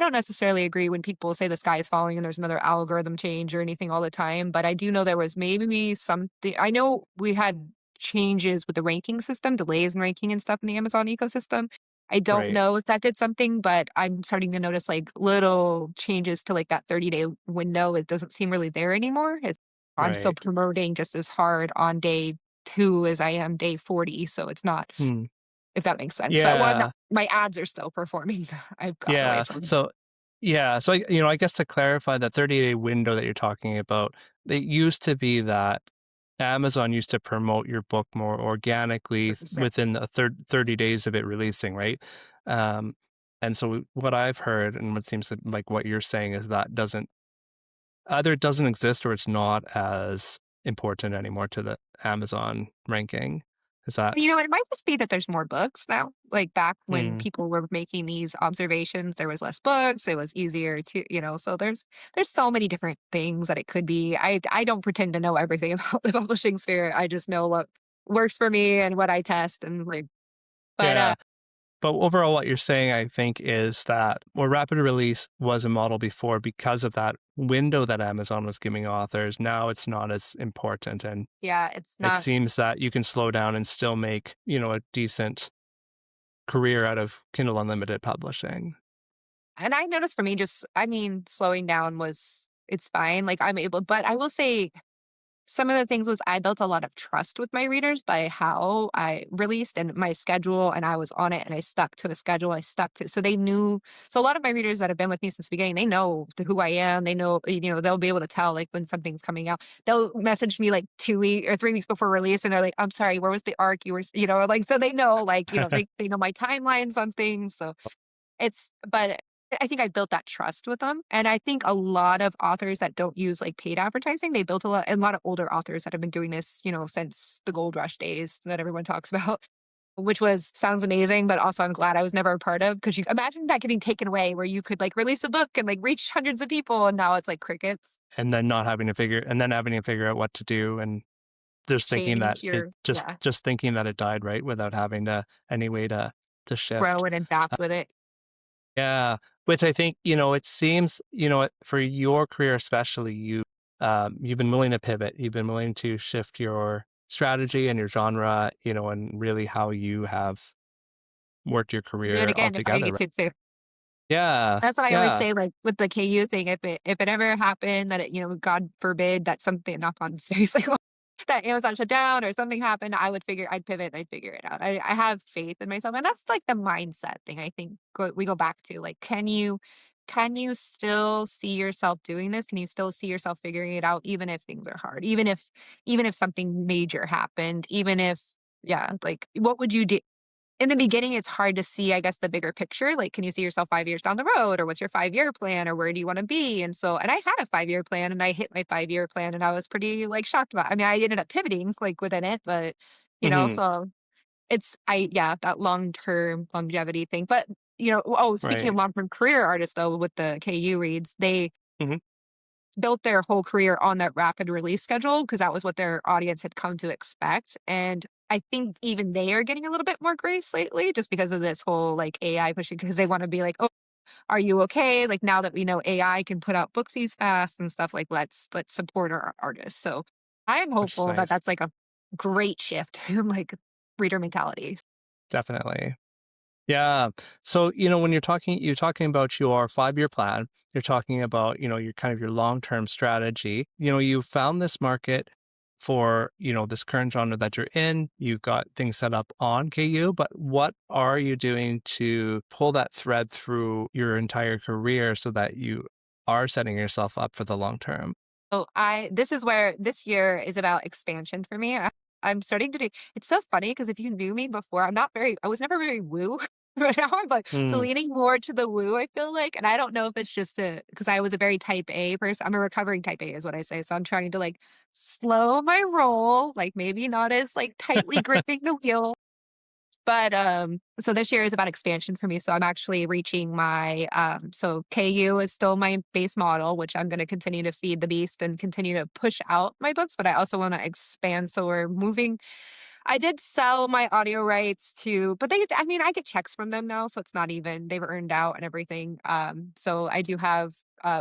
don't necessarily agree when people say the sky is falling and there's another algorithm change or anything all the time, but I do know there was maybe something. I know we had changes with the ranking system, delays in ranking and stuff in the Amazon ecosystem. I don't right. know if that did something, but I'm starting to notice like little changes to like that 30-day window. It doesn't seem really there anymore. I'm still Right. promoting just as hard on day 2 as I am day 40. So it's not, Hmm. if that makes sense. But well, I'm not, Yeah. my ads are still performing. I've gotten away Yeah. from. So, yeah. So, I guess to clarify that 30-day window that you're talking about, it used to be that Amazon used to promote your book more organically within the 30 days of it releasing, right? Um, and so what I've heard and what seems like what you're saying is that doesn't either it doesn't exist or it's not as important anymore to the Amazon ranking. Is that It might just be that there's more books now. Like back when mm, people were making these observations, there was less books. It was easier to, so there's so many different things that it could be. I don't pretend to know everything about the publishing sphere. I just know what works for me and what I test and like. But yeah. But overall, what you're saying, I think, is that well, rapid release was a model before because of that window that Amazon was giving authors. Now it's not as important, and yeah, it's it not. seems that you can slow down and still make a decent career out of Kindle Unlimited publishing. And I noticed for me, just I mean, slowing down it's fine. Like I'm able, but I will say some of the things was I built a lot of trust with my readers by how I released and my schedule, and I was on it and I stuck to a schedule. I stuck to so they knew. So a lot of my readers that have been with me since the beginning, they know who I am. They know, they'll be able to tell like when something's coming out. They'll message me like 2 weeks or 3 weeks before release, and they're like, "I'm sorry, where was the arc? You were, like so they know like they know my timelines on things. So but I think I built that trust with them, and I think a lot of authors that don't use, like, paid advertising, they built a lot of older authors that have been doing this, since the gold rush days that everyone talks about, which was sounds amazing, but also I'm glad I was never a part of, because you imagine that getting taken away where you could, like, release a book and, like, reach hundreds of people, and now it's like crickets. And then not having to figure and then having to figure out what to do and just thinking that Change it your just yeah, just thinking that it died, right? Without having to any way to grow shift. and adapt with it. Yeah, which I think, it seems, for your career especially, you've been willing to pivot. You've been willing to shift your strategy and your genre, and really how you have worked your Do it career again if I altogether, need right? to too. Yeah, That's what I always yeah. say, like, with the KU thing, if it ever happened that God forbid that something knock on seriously, that Amazon shut down or something happened, I'd pivot and I'd figure it out. I have faith in myself, and that's, like, the mindset thing I think we go back to, like, can you still see yourself doing this? Can you still see yourself figuring it out even if things are hard? Even if something major happened, even if yeah, like, what would you do? In the beginning, it's hard to see, I guess, the bigger picture. Like, can you see yourself 5 years down the road, or what's your 5-year plan, or where do you wanna be? And I had a 5-year plan, and I hit my 5-year plan, and I was pretty, like, shocked about I mean, I ended up pivoting, like, within it, but, Mhm, so that long-term longevity thing. But, speaking of right. long-term career artists, though, with the KU reads, they Mhm, built their whole career on that rapid release schedule because that was what their audience had come to expect, and I think even they are getting a little bit more grace lately just because of this whole, like, AI pushing because they wanna be like, "Oh, are you okay? Like, now that we know AI can put out booksies fast and stuff, like, let's support our artists." So, I am which is hopeful that nice. that's, like, a great shift in, like, reader mentality. Definitely. Yeah. So, when you're talking about your 5-year plan, you're talking about, your kind of your long-term strategy. You found this market for, this current genre that you're in. You've got things set up on KU, but what are you doing to pull that thread through your entire career so that you are setting yourself up for the long term? Oh, I this is where this year is about expansion for me. I'm starting to do it's so funny because if you knew me before, I was never very woo, but now I'm like Mm, leaning more to the woo, I feel like. And I don't know if it's just because I was a very type A person. I'm a recovering type A is what I say. So I'm trying to like slow my roll, like maybe not as like tightly gripping the wheel. But, so this year is about expansion for me, so I'm actually reaching my, so KU is still my base model, which I'm gonna continue to feed the beast and continue to push out my books, but I also wanna expand, so we're moving I did sell my audio rights to but I mean, I get checks from them now, so it's not even they've earned out and everything. So I do have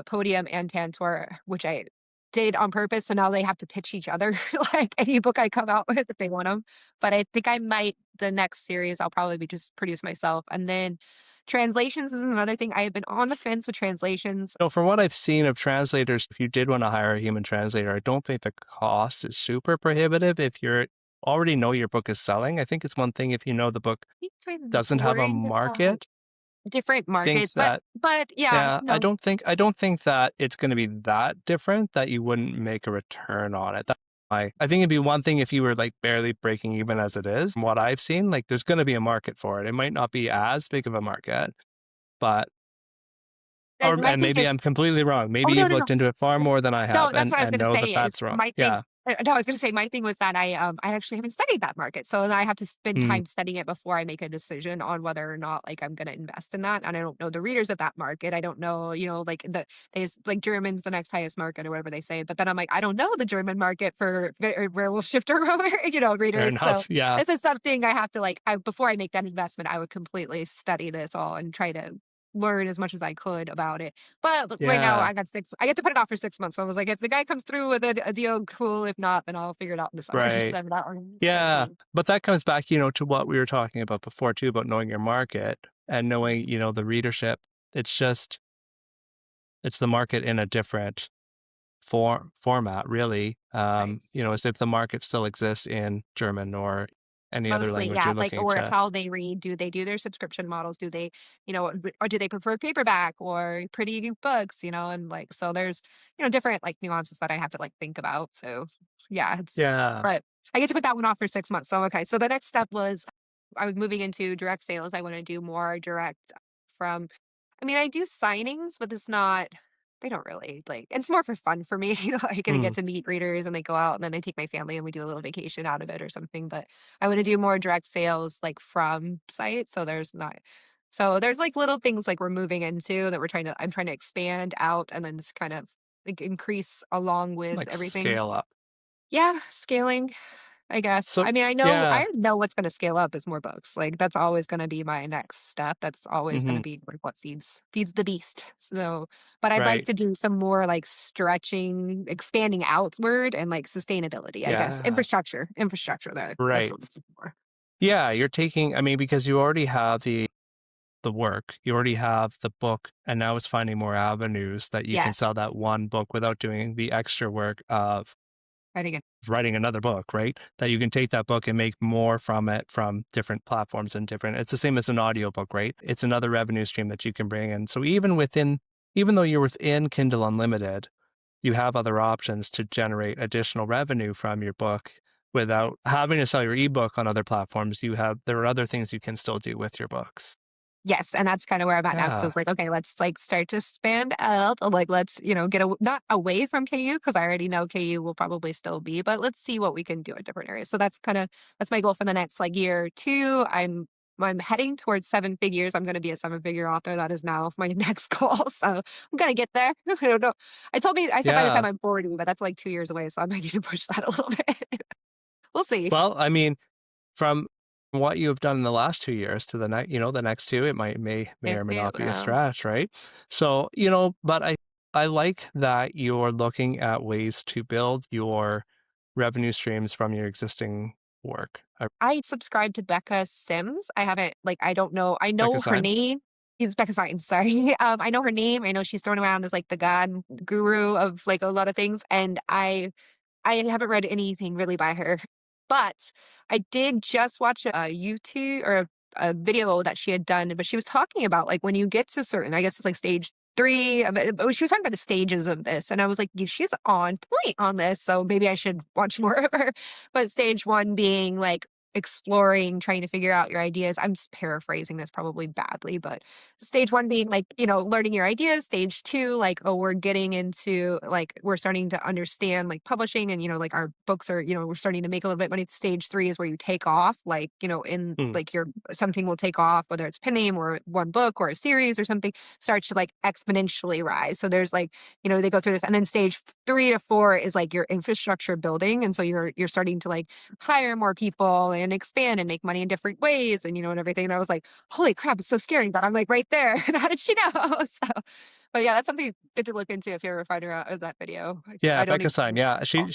Podium and Tantor, which I did on purpose. So now they have to pitch each other, like any book I come out with if they want them. But I think I might the next series I'll probably be just produce myself, and then translations is another thing. I have been on the fence with translations. From what I've seen of translators, if you did want to hire a human translator, I don't think the cost is super prohibitive if you're already know your book is selling. I think it's one thing if you know the book I think I'm doesn't have a worried about market. different Think markets, that but yeah, yeah, no, I don't think that it's going to be that different that you wouldn't make a return on it. That's why I think it'd be one thing if you were like barely breaking even as it is. From what I've seen, like there's going to be a market for it. It might not be as big of a market, but and my and thing maybe is I'm completely wrong. oh, Maybe no, you've no, no. looked into it far more than I No, have that's what I was and gonna know that say is that's wrong. my thing Yeah. no, I was gonna say my thing was that I actually haven't studied that market, so I have to spend Mm, time studying it before I make a decision on whether or not, like, I'm gonna invest in that, and I don't know the readers of that market. I don't know, like, is like, German's the next highest market or whatever they say, but then I'm like, I don't know the German market for Werewolf Shifter, fair readers, so enough. Yeah. this is something I have to, like before I make that investment, I would completely study this all and try to learn as much as I could about it. But right now Yeah. I get to put it off for 6 months. So I was like, if the guy comes through with a deal, cool. If not, then I'll figure it out in the summer. Right. So that one, we'll Yeah. see. But that comes back, to what we were talking about before too, about knowing your market and knowing, the readership. It's just it's the market in a different format, really. Nice. As if the market still exists in German or any other Mostly, language yeah, you're like, looking or to. how they read. Do they do their subscription models? Do they, or do they prefer paperback or pretty books, and like, so there's, different like nuances that I have to like think about. So yeah, Yeah. but I get to put that one off for 6 months. So, okay. So the next step was I was moving into direct sales. I want to do more direct from I mean, I do signings, but it's not they don't really like it's more for fun for me. I get to Hmm, get to meet readers and they go out and then I take my family and we do a little vacation out of it or something. But I want to do more direct sales like from site. So there's like little things like we're moving into that I'm trying to expand out and then just kind of like increase along with like everything. scale up. Yeah, scaling. I guess. So I mean, yeah. I know what's gonna scale up is more books. Like, that's always gonna be my next step. That's always gonna Hmm. be like what feeds the beast. So, but I'd like Right. to do some more like stretching, expanding outward and like sustainability, I guess. Yeah. Infrastructure there. That's Right. what it's for. Yeah. You're taking. I mean, because you already have the work, you already have the book, and now it's finding more avenues that you can Yes. sell that one book without doing the extra work of Right again. writing another book, right? That you can take that book and make more from it from different platforms and different it's the same as an audiobook, right? It's another revenue stream that you can bring in. So even though you're within Kindle Unlimited, you have other options to generate additional revenue from your book without having to sell your ebook on other platforms. There are other things you can still do with your books. Yes, and that's kinda where I'm at now. Because I Yeah. was like, "Okay, let's, like, start to expand out, like, let's, get not away from KU because I already know KU will probably still be, but let's see what we can do in different areas." So that's my goal for the next, like, year or 2. I'm heading towards 7 figures. I'm gonna be a seven-figure author. That is now my next goal, so I'm gonna get there. I don't know. I said by the time Yeah. I'm 40, but that's, like, 2 years away, so I might need to push that a little bit. We'll see. Well, I mean, from what you have done in the last 2 years to the next 2, it may or Can't may see it not be a now. stretch, right? So, but I like that you're looking at ways to build your revenue streams from your existing work. I subscribe to Becca Sims. I haven't I don't know. I Becca know her Symes? name. It's Becca Symes, sorry. I know her name. I know she's thrown around as like the god guru of like a lot of things, and I haven't read anything really by her, but I did just watch a YouTube or a video that she had done, but she was talking about like when you get to certain, I guess it's like stage 3 of it, but she was talking about the stages of this, and I was like, She's on point on this, so maybe I should watch more of her." But stage 1 being like exploring, trying to figure out your ideas. I'm just paraphrasing this probably badly, but stage 1 being like, learning your ideas. Stage 2, like, oh, we're getting into like we're starting to understand like publishing and like our books are, we're starting to make a little bit money. Stage 3 is where you take off, like, in Hmm, like your something will take off, whether it's pen name or one book or a series or something, starts to like exponentially rise. So there's like, they go through this. And then stage 3 to 4 is like your infrastructure building. And so you're starting to like hire more people and expand and make money in different ways and and everything. And I was like, holy crap, it's so scary, but I'm like right there. And how did she know? So, but yeah, that's something good to look into if you ever find her out of that video. yeah, I don't Becca even Syme, know what yeah, it's called.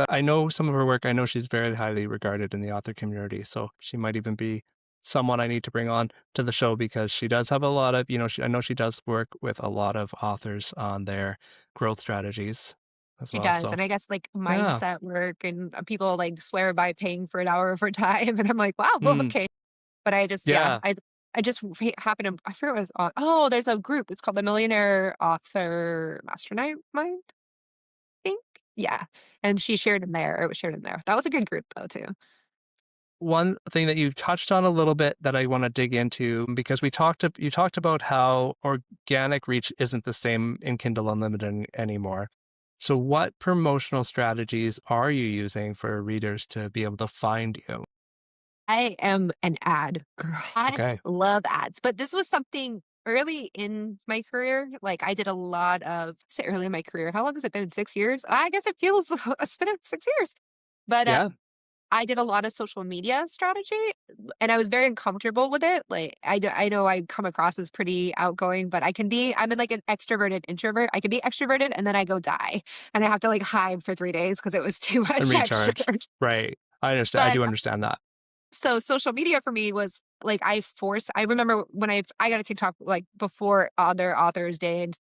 I know some of her work, I know she's very highly regarded in the author community, so she might even be someone I need to bring on to the show because she does have a lot of I know she does work with a lot of authors on their growth strategies as She well, does. so And I guess like yeah. mindset work and people like swear by paying for an hour of her time. And I'm like, wow, Mm, okay. But yeah. I just happened to, I forget what it was on. Oh, there's a group. It's called the Millionaire Author Mastermind, I think. Yeah. And she shared in there. It was shared in there. That was a good group though, too. One thing that you touched on a little bit that I wanna dig into, because you talked about how organic reach isn't the same in Kindle Unlimited anymore. So what promotional strategies are you using for readers to be able to find you? I am an ad girl. I Okay. love ads, but this was something early in my career. Like I did a lot of, say early in my career. How long has it been? 6 years? I guess it feels, it's been 6 years. But Yeah. I did a lot of social media strategy and I was very uncomfortable with it. Like I know I come across as pretty outgoing, but I'm in like an extroverted introvert. I can be extroverted and then I go die and I have to like hide for 3 days because it was too And much recharge. extrovert. Right. I But do understand that. so social media for me was like I remember when I got a TikTok like before other authors did,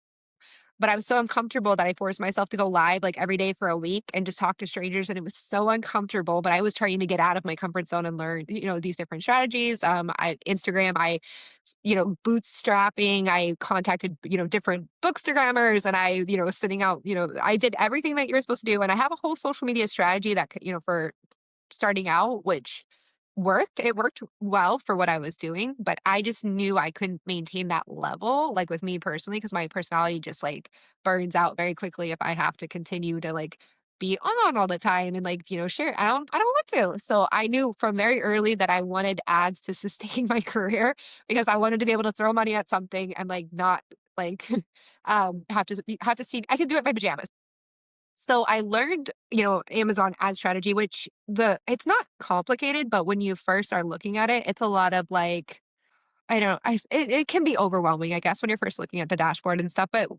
but I was so uncomfortable that I forced myself to go live like every day for a week and just talk to strangers. And it was so uncomfortable, but I was trying to get out of my comfort zone and learn, these different strategies. Instagram, bootstrapping, I contacted, different bookstagrammers and was sitting out, I did everything that you're supposed to do. And I have a whole social media strategy that, for starting out, which worked. It worked well for what I was doing, but I just knew I couldn't maintain that level, like with me personally, because my personality just like burns out very quickly if I have to continue to like be on all the time and like, share. I don't want to. So I knew from very early that I wanted ads to sustain my career because I wanted to be able to throw money at something and like not like have to see I could do it in my pajamas. So I learned, Amazon ad strategy, which it's not complicated, but when you first are looking at it, it's a lot of like I don't it can be overwhelming, I guess, when you're first looking at the dashboard and stuff. But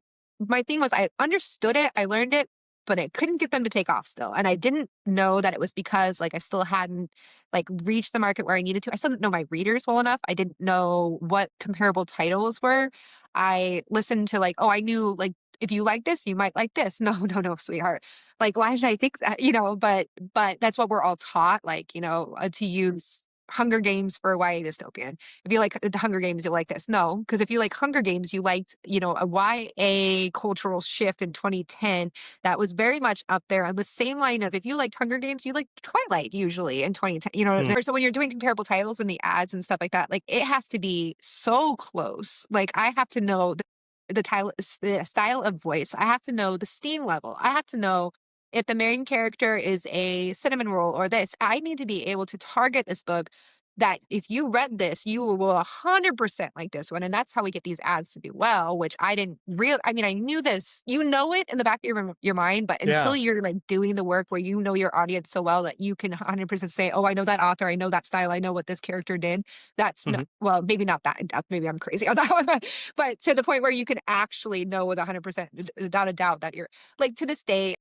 my thing was I understood it, I learned it, but I couldn't get them to take off still. And I didn't know that it was because like I still hadn't like reached the market where I needed to. I still didn't know my readers well enough. I didn't know what comparable titles were. I listened to like, oh, I knew like if you like this, you might like this. No, no, no, sweetheart. Like, why did I think that? But that's what we're all taught, like, to use Hunger Games for YA dystopian. If you like the Hunger Games, you'll like this. No, because if you like Hunger Games, you liked, a YA cultural shift in 2010 that was very much up there on the same line of if you liked Hunger Games, you liked Twilight usually in 2010. Hmm. So when you're doing comparable titles and the ads and stuff like that, like it has to be so close. Like I have to know the title, the style of voice. I have to know the steam level. I have to know if the main character is a cinnamon roll or this. I need to be able to target this book that if you read this, you will 100% like this one. And that's how we get these ads to do well, which I didn't real. I mean, I knew this, it in the back of your mind, but until Yeah. you're like doing the work where you know your audience so well that you can 100% say, oh, I know that author, I know that style, I know what this character did. That's not, Hmm. well, maybe not that in depth. Maybe I'm crazy on that one, but to the point where you can actually know with 100% without a doubt that you're like to this day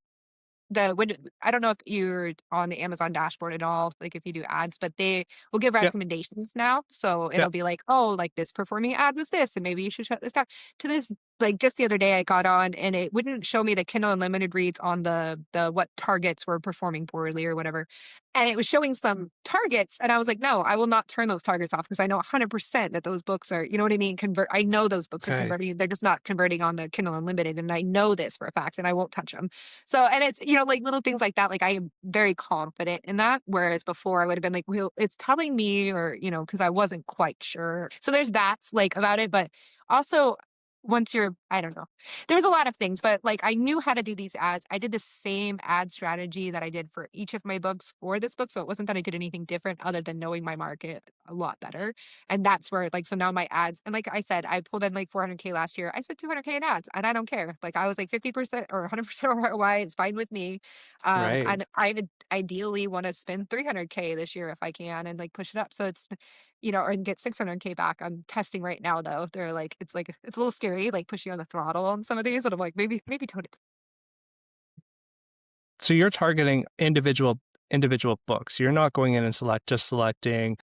when I don't know if you're on the Amazon dashboard at all, like if you do ads, but they will give Yep. recommendations now. So it'll Yep. be like, oh, like this performing ad was this, and maybe you should shut this down. To this, like just the other day, I got on and it wouldn't show me the Kindle Unlimited reads on the what targets were performing poorly or whatever, and it was showing some targets, and I was like, no, I will not turn those targets off because I know 100% that those books are, you know what I mean, convert. I know those books are Okay. converting; they're just not converting on the Kindle Unlimited, and I know this for a fact, and I won't touch them. So, and it's, like little things like that. Like I am very confident in that. Whereas before I would have been like, well, it's telling me, or, because I wasn't quite sure. So there's that's like about it. But also, once you're, I don't know, there's a lot of things, but like I knew how to do these ads. I did the same ad strategy that I did for each of my books for this book. So it wasn't that I did anything different other than knowing my market a lot better. And that's where, like, so now my ads, and like I said, I pulled in like 400K last year. I spent 200K in ads and I don't care. Like I was like 50% or 100% ROI is fine with me. Right. And I would ideally want to spend 300K this year if I can and like push it up. So it's, or get 600K back. I'm testing right now though. They're like, it's a little scary, like pushing on the throttle on some of these. And I'm like, maybe tone it. So you're targeting individual books. You're not going in and selecting,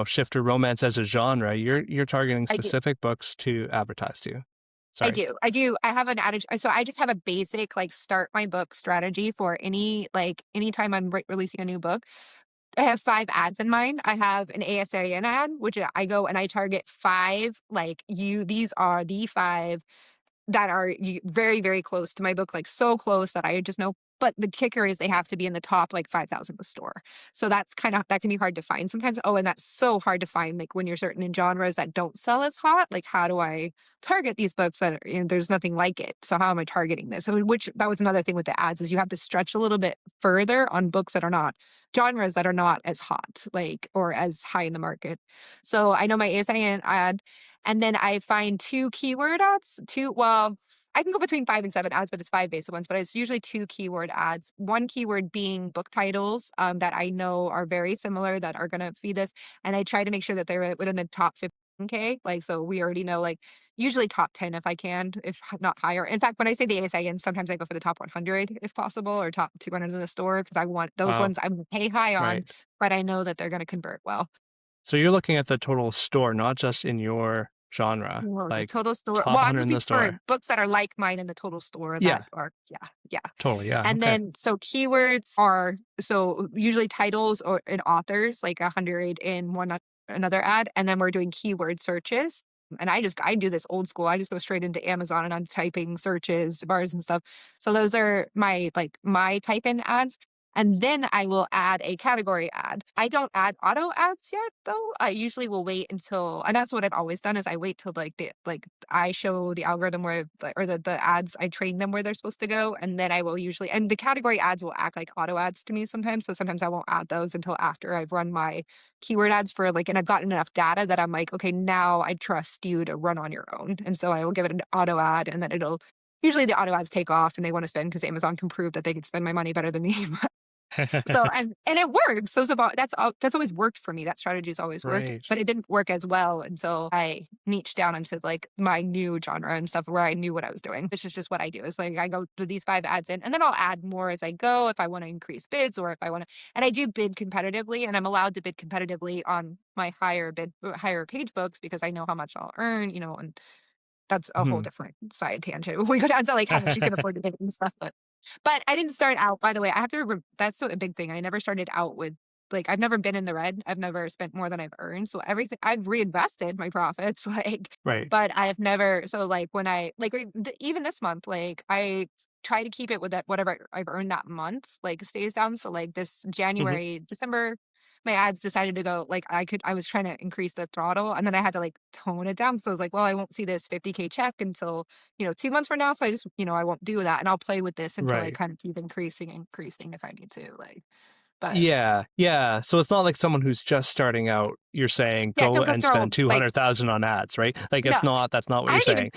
shift or romance as a genre. You're targeting I do. specific books to advertise to. I Sorry. do. I do. I have an adage. So I just have a basic like start my book strategy for anytime I'm releasing a new book. I have 5 ads in mind. I have an ASIN ad, which I go and I target 5, like these are the 5 that are very, very close to my book, like so close that I just know. But the kicker is they have to be in the top like 5,000 the store. So that can be hard to find sometimes. Oh, and that's so hard to find, like when you're certain in genres that don't sell as hot. Like, how do I target these books that there's nothing like it? So how am I targeting this? So, which that was another thing with the ads is you have to stretch a little bit further on books that are not genres that are not as hot, like or as high in the market. So I know my ASIN ad and then I find 2 keyword ads, I can go between 5 and 7 ads, but it's 5 basic ones, but it's usually 2 keyword ads. One keyword being book titles that I know are very similar that are going to feed this. And I try to make sure that they're within the top 15K. Like, so we already know, like, usually top 10 if I can, if not higher. In fact, when I say the ASIN, sometimes I go for the top 100 if possible, or top 200 in the store, because I want those Wow. ones I'm pay high on, Right. but I know that they're going to convert well. So you're looking at the total store, not just in your genre, Whoa, the like total store. top Well, I'm 100 in looking the for store. books that are like mine in the total store that Yeah, are, yeah, yeah. totally. Yeah. And Okay. then, so keywords are, so usually titles or and authors, like 100 in another ad. And then we're doing keyword searches. And I do this old school. I just go straight into Amazon and I'm typing searches, bars and stuff. So those are my type in ads. And then I will add a category ad. I don't add auto ads yet though. I usually will wait until, and that's what I've always done is I wait till like I show the algorithm where or the ads, I train them where they're supposed to go. And then I will usually, and the category ads will act like auto ads to me sometimes. So sometimes I won't add those until after I've run my keyword ads for like, and I've gotten enough data that I'm like, okay, now I trust you to run on your own. And so I will give it an auto ad, and then it'll, usually the auto ads take off and they want to spend because Amazon can prove that they can spend my money better than me. So and it works. That's always worked for me. That strategy's always worked, Right. but it didn't work as well until I niched down into like my new genre and stuff where I knew what I was doing. This is just what I do. It's like I go through these 5 ads in, and then I'll add more as I go if I want to increase bids or if I want to. And I do bid competitively, and I'm allowed to bid competitively on my higher page books because I know how much I'll earn. And that's a whole Mhm. different side tangent. We go down to like how much you can afford to bid and stuff, but I didn't start out, by the way, I have to that's a big thing. I never started out with like, I've never been in the red. I've never spent more than I've earned. So everything I've reinvested my profits, like, Right. but I have never, so like when I, like, even this month, like I try to keep it with that, whatever I've earned that month, like stays down. So like this Mhm. January, December, my ads decided to go, like, I was trying to increase the throttle and then I had to like tone it down. So I was like, well, I won't see this 50K check until 2 months from now. So I just, I won't do that. And I'll play with this until I Right. kind of keep increasing if I need to. Like, but Yeah, yeah. So it's not like someone who's just starting out, you're saying yeah, go don't go and throw spend like, 200,000 on ads, right? Like no, that's not what I you're didn't even, saying.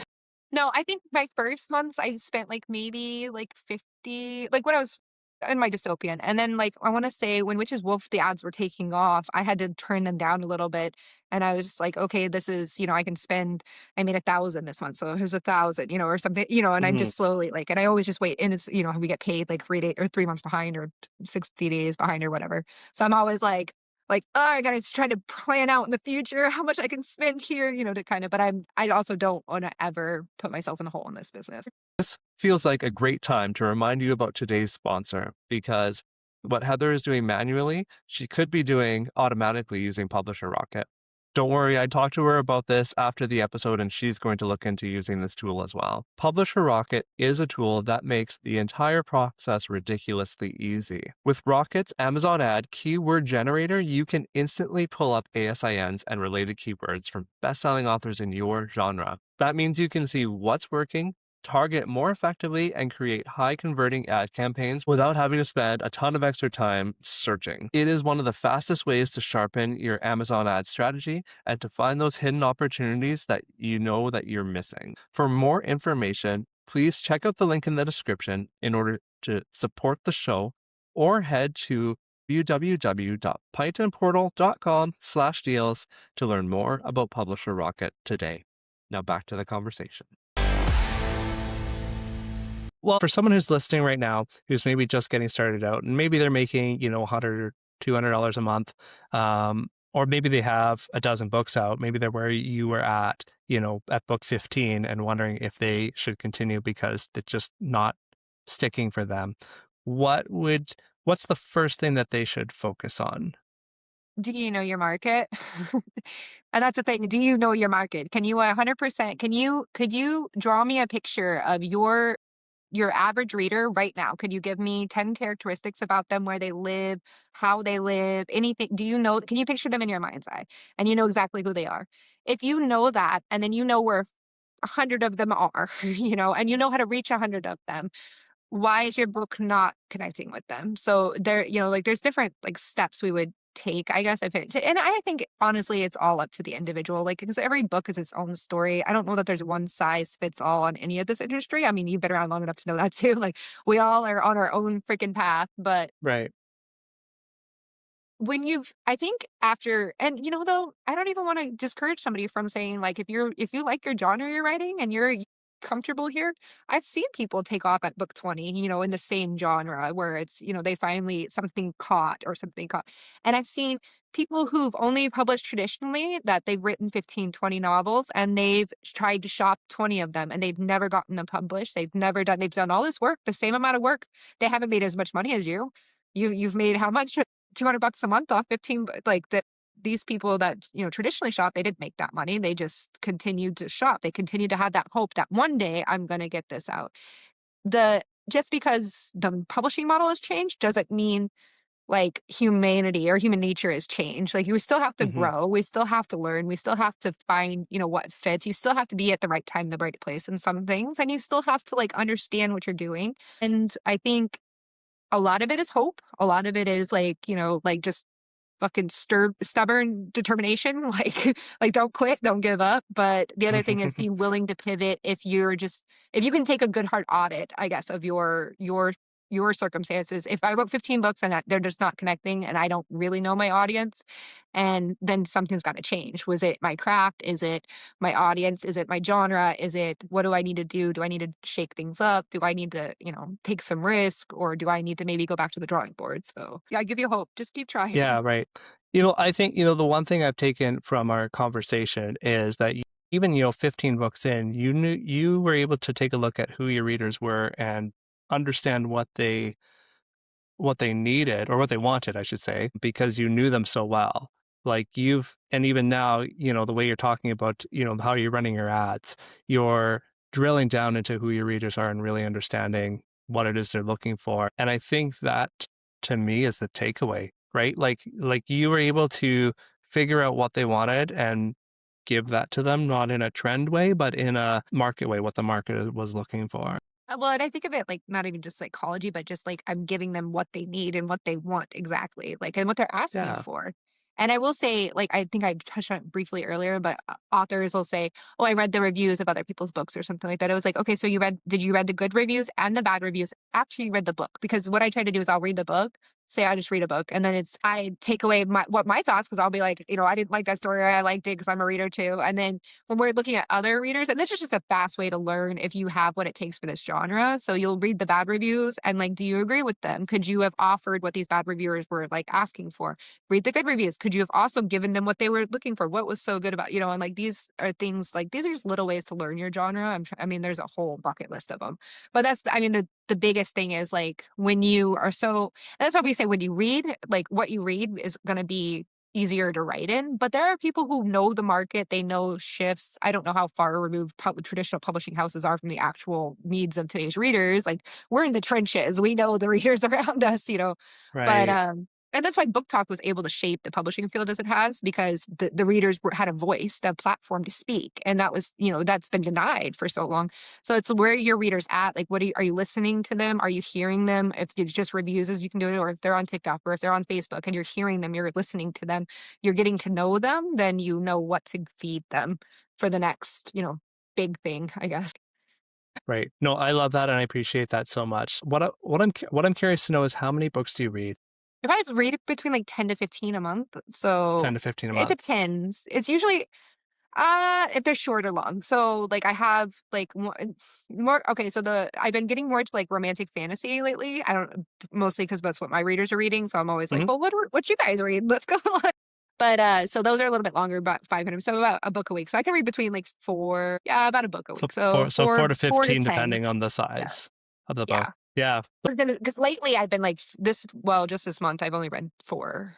no, I think my first months I spent like maybe like 50, like when I was in my dystopian. And then like I want to say when Witches Wolf the ads were taking off, I had to turn them down a little bit. And I was like, okay, this is, I can spend, I made 1,000 this month. So here's 1,000, or something, and I'm Mhm. just slowly like, and I always just wait. And it's, we get paid like 3 days or 3 months behind or 60 days behind or whatever. So I'm always like, oh, I gotta try to plan out in the future how much I can spend here, to kind of, but I also don't want to ever put myself in a hole in this business. This feels like a great time to remind you about today's sponsor because what Heather is doing manually, she could be doing automatically using Publisher Rocket. Don't worry, I talked to her about this after the episode and she's going to look into using this tool as well. Publisher Rocket is a tool that makes the entire process ridiculously easy. With Rocket's Amazon Ad Keyword Generator, you can instantly pull up ASINs and related keywords from best-selling authors in your genre. That means you can see what's working, target more effectively, and create high converting ad campaigns without having to spend a ton of extra time searching. It is one of the fastest ways to sharpen your Amazon ad strategy and to find those hidden opportunities that you know that you're missing. For more information, please check out the link in the description in order to support the show or head to www.pintandportal.com/deals to learn more about Publisher Rocket today. Now back to the conversation. Well, for someone who's listening right now, who's maybe just getting started out, and maybe they're making, $100 or $200 a month, or maybe they have a dozen books out, maybe they're where you were at, at book 15 and wondering if they should continue because it's just not sticking for them. What's the first thing that they should focus on? Do you know your market? And that's the thing. Do you know your market? Can you 100%, could you draw me a picture of your average reader right now? Could you give me 10 characteristics about them, where they live, how they live, anything? Can you picture them in your mind's eye and you know exactly who they are? If you know that, and then you know where 100 of them are, and you know how to reach 100 of them, why is your book not connecting with them? So there, like there's different like steps we would take, I guess, if it, and I think honestly, it's all up to the individual, like, because every book is its own story. I don't know that there's one size fits all on any of this industry. I mean, you've been around long enough to know that too. Like, we all are on our own freaking path, but Right. when I think after, and though I don't even want to discourage somebody from saying, like, if you like your genre you're writing and you're comfortable here, I've seen people take off at book 20, in the same genre where it's, they finally something caught or something caught. And I've seen people who've only published traditionally, that they've written 15, 20 novels and they've tried to shop 20 of them and they've never gotten them published. They've done all this work, the same amount of work. They haven't made as much money as you. You've made how much? $200 a month off 15, like that. These people that, traditionally shop, they didn't make that money. They just continued to shop. They continued to have that hope that one day I'm going to get this out. The just because the publishing model has changed doesn't mean like humanity or human nature has changed. Like you still have to Hmm. grow, we still have to learn, we still have to find, what fits. You still have to be at the right time, the right place in some things, and you still have to like understand what you're doing. And I think a lot of it is hope. A lot of it is like, like just fucking stubborn determination. Like don't quit, don't give up. But the other thing is be willing to pivot if you can take a good hard audit, I guess, of your circumstances. If I wrote 15 books and they're just not connecting and I don't really know my audience, and then something's got to change. Was it my craft? Is it my audience? Is it my genre? Is it what do I need to do? Do I need to shake things up? Do I need to, take some risk, or do I need to maybe go back to the drawing board? So yeah, I give you hope. Just keep trying. Yeah, right. I think, the one thing I've taken from our conversation is that even, 15 books in, you were able to take a look at who your readers were and understand what they needed or what they wanted, I should say, because you knew them so well. Like and even now, the way you're talking about, how you're running your ads, you're drilling down into who your readers are and really understanding what it is they're looking for. And I think that to me is the takeaway, right? Like you were able to figure out what they wanted and give that to them, not in a trend way, but in a market way, what the market was looking for. Well, and I think of it like not even just psychology, but just like I'm giving them what they need and what they want exactly, like, and what they're asking Yeah. for. And I will say, like, I think I touched on it briefly earlier, but authors will say, "Oh, I read the reviews of other people's books or something like that." I was like, "Okay, so did you read the good reviews and the bad reviews after you read the book?" Because what I try to do is I'll read the book, say I just read a book, and then I take away what my thoughts because I'll be like, I didn't like that story, or I liked it because I'm a reader too. And then when we're looking at other readers, and this is just a fast way to learn if you have what it takes for this genre. So you'll read the bad reviews and like, do you agree with them? Could you have offered what these bad reviewers were like asking for? Read the good reviews. Could you have also given them what they were looking for? What was so good about, and like these are things like these are just little ways to learn your genre. I mean, there's a whole bucket list of them, but I mean, the biggest thing is like when you are that's why we say when you read, like what you read is going to be easier to write in. But there are people who know the market, they know shifts. I don't know how far removed traditional publishing houses are from the actual needs of today's readers. Like we're in the trenches, we know the readers around us, But Right. and that's why Book Talk was able to shape the publishing field as it has, because the readers had a voice, the platform to speak, and that was, that's been denied for so long. So it's where your readers at. Like, are you listening to them? Are you hearing them? If it's just reviews, as you can do it, or if they're on TikTok, or if they're on Facebook, and you're hearing them, you're listening to them, you're getting to know them, then you know what to feed them for the next, big thing, I guess. Right. No, I love that and I appreciate that so much. What I'm curious to know is how many books do you read? If I read it between like 10 to 15 a month, so 10 to 15 a it month. depends. It's usually if they're short or long. So like I have like more okay, so I've been getting more into like romantic fantasy lately. I don't mostly because that's what my readers are reading. So I'm always like, Hmm. well, what you guys read? Let's go on. But so those are a little bit longer, about 500. So about a book a week. So I can read between like about a book a So week. So four to four to 15 10. depending on the Yeah. size of the book. Yeah. Yeah. Because lately I've been like just this month I've only read four.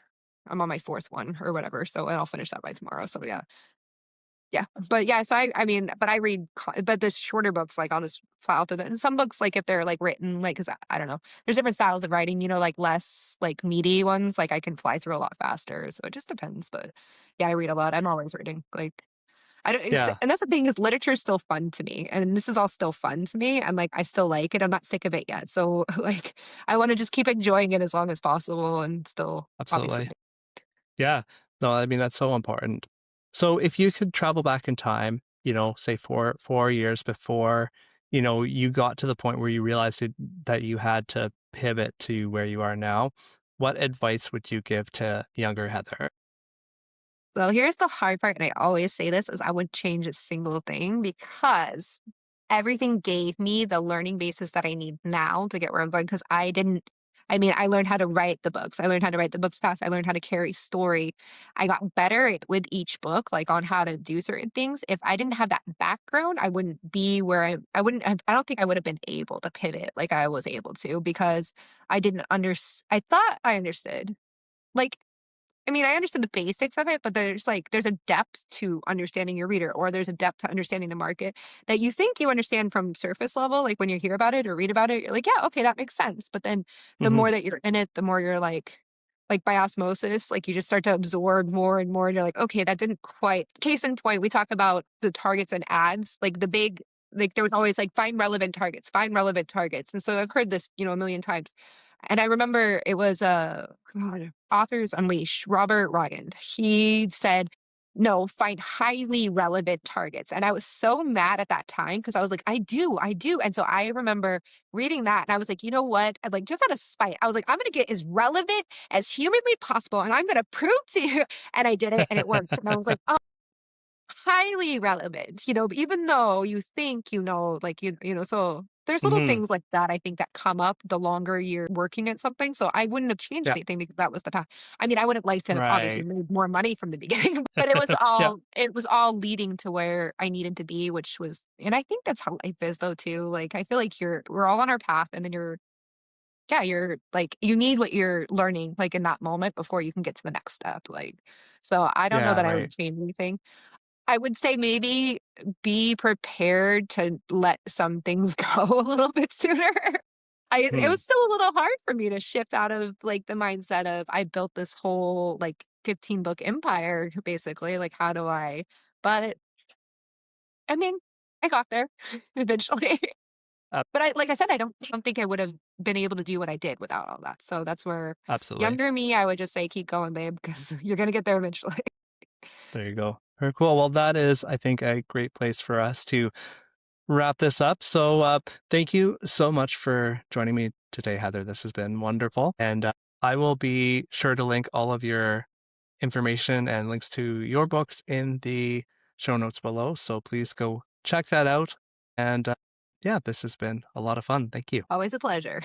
I'm on my fourth one or whatever. So and I'll finish that by tomorrow. So yeah. Yeah, but yeah, so I mean, but I read, but the shorter books, like I'll just fly out through them. And some books, like if they're like written, like, cause I don't know, there's different styles of writing, like less like meaty ones, like I can fly through a lot faster. So it just depends. But yeah, I read a lot. I'm always reading. Like I don't, Yeah. and that's the thing is literature is still fun to me. And this is all still fun to me. And like, I still like it. I'm not sick of it yet. So like, I want to just keep enjoying it as long as possible and still obviously. Absolutely. Yeah. No, I mean that's so important. So if you could travel back in time, say 4 years before, you got to the point where you realized that you had to pivot to where you are now, what advice would you give to younger Heather? So here's the hard part, and I always say this, is I would change a single thing because everything gave me the learning basis that I need now to get where I'm going. Because I learned how to write the books. I learned how to write the books fast. I learned how to carry story. I got better with each book, like on how to do certain things. If I didn't have that background, I wouldn't be where I wouldn't have, I don't think I would have been able to pivot like I was able to because I didn't I thought I understood. Like I mean, I understand the basics of it, but there's a depth to understanding your reader, or there's a depth to understanding the market that you think you understand from surface level. Like when you hear about it or read about it, you're like, yeah, okay, that makes sense. But then the Hmm. more that you're in it, the more you're like by osmosis, like you just start to absorb more and more. And you're like, okay, that didn't quite. Case in point, we talk about the targets and ads, like the big, like there was always like find relevant targets, find relevant targets. And so I've heard this, a million times. And I remember it was God, Authors Unleash, Robert Ryan. He said, no, find highly relevant targets. And I was so mad at that time because I was like, I do. And so I remember reading that and I was like, you know what? Like just out of spite, I was like, I'm going to get as relevant as humanly possible and I'm going to prove to you. And I did it and it worked. And I was like, oh, highly relevant, even though you think, like, so there's little Hmm. things like that, I think, that come up the longer you're working at something. So I wouldn't have changed Yeah. anything because that was the path. I mean, I would have liked to have obviously Right. made more money from the beginning, but it was Yeah. all leading to where I needed to be, which was, and I think that's how life is though, too. Like, I feel like we're all on our path and then yeah, you're like, you need what you're learning, like in that moment before you can get to the next step. Like, so I don't know Yeah. that I would Right. change anything. I would say maybe be prepared to let some things go a little bit sooner. It Hmm. was still a little hard for me to shift out of like the mindset of I built this whole like 15 book empire basically. Like how do I? But I mean, I got there eventually. Ab- But like I said, I don't think I would have been able to do what I did without all that. So that's where Absolutely. younger me, I would just say keep going, babe, because you're gonna get there eventually. There you go. Very cool. Well, that is, I think, a great place for us to wrap this up. So, thank you so much for joining me today, Heather. This has been wonderful. And I will be sure to link all of your information and links to your books in the show notes below. So please go check that out. And yeah, this has been a lot of fun. Thank you. Always a pleasure.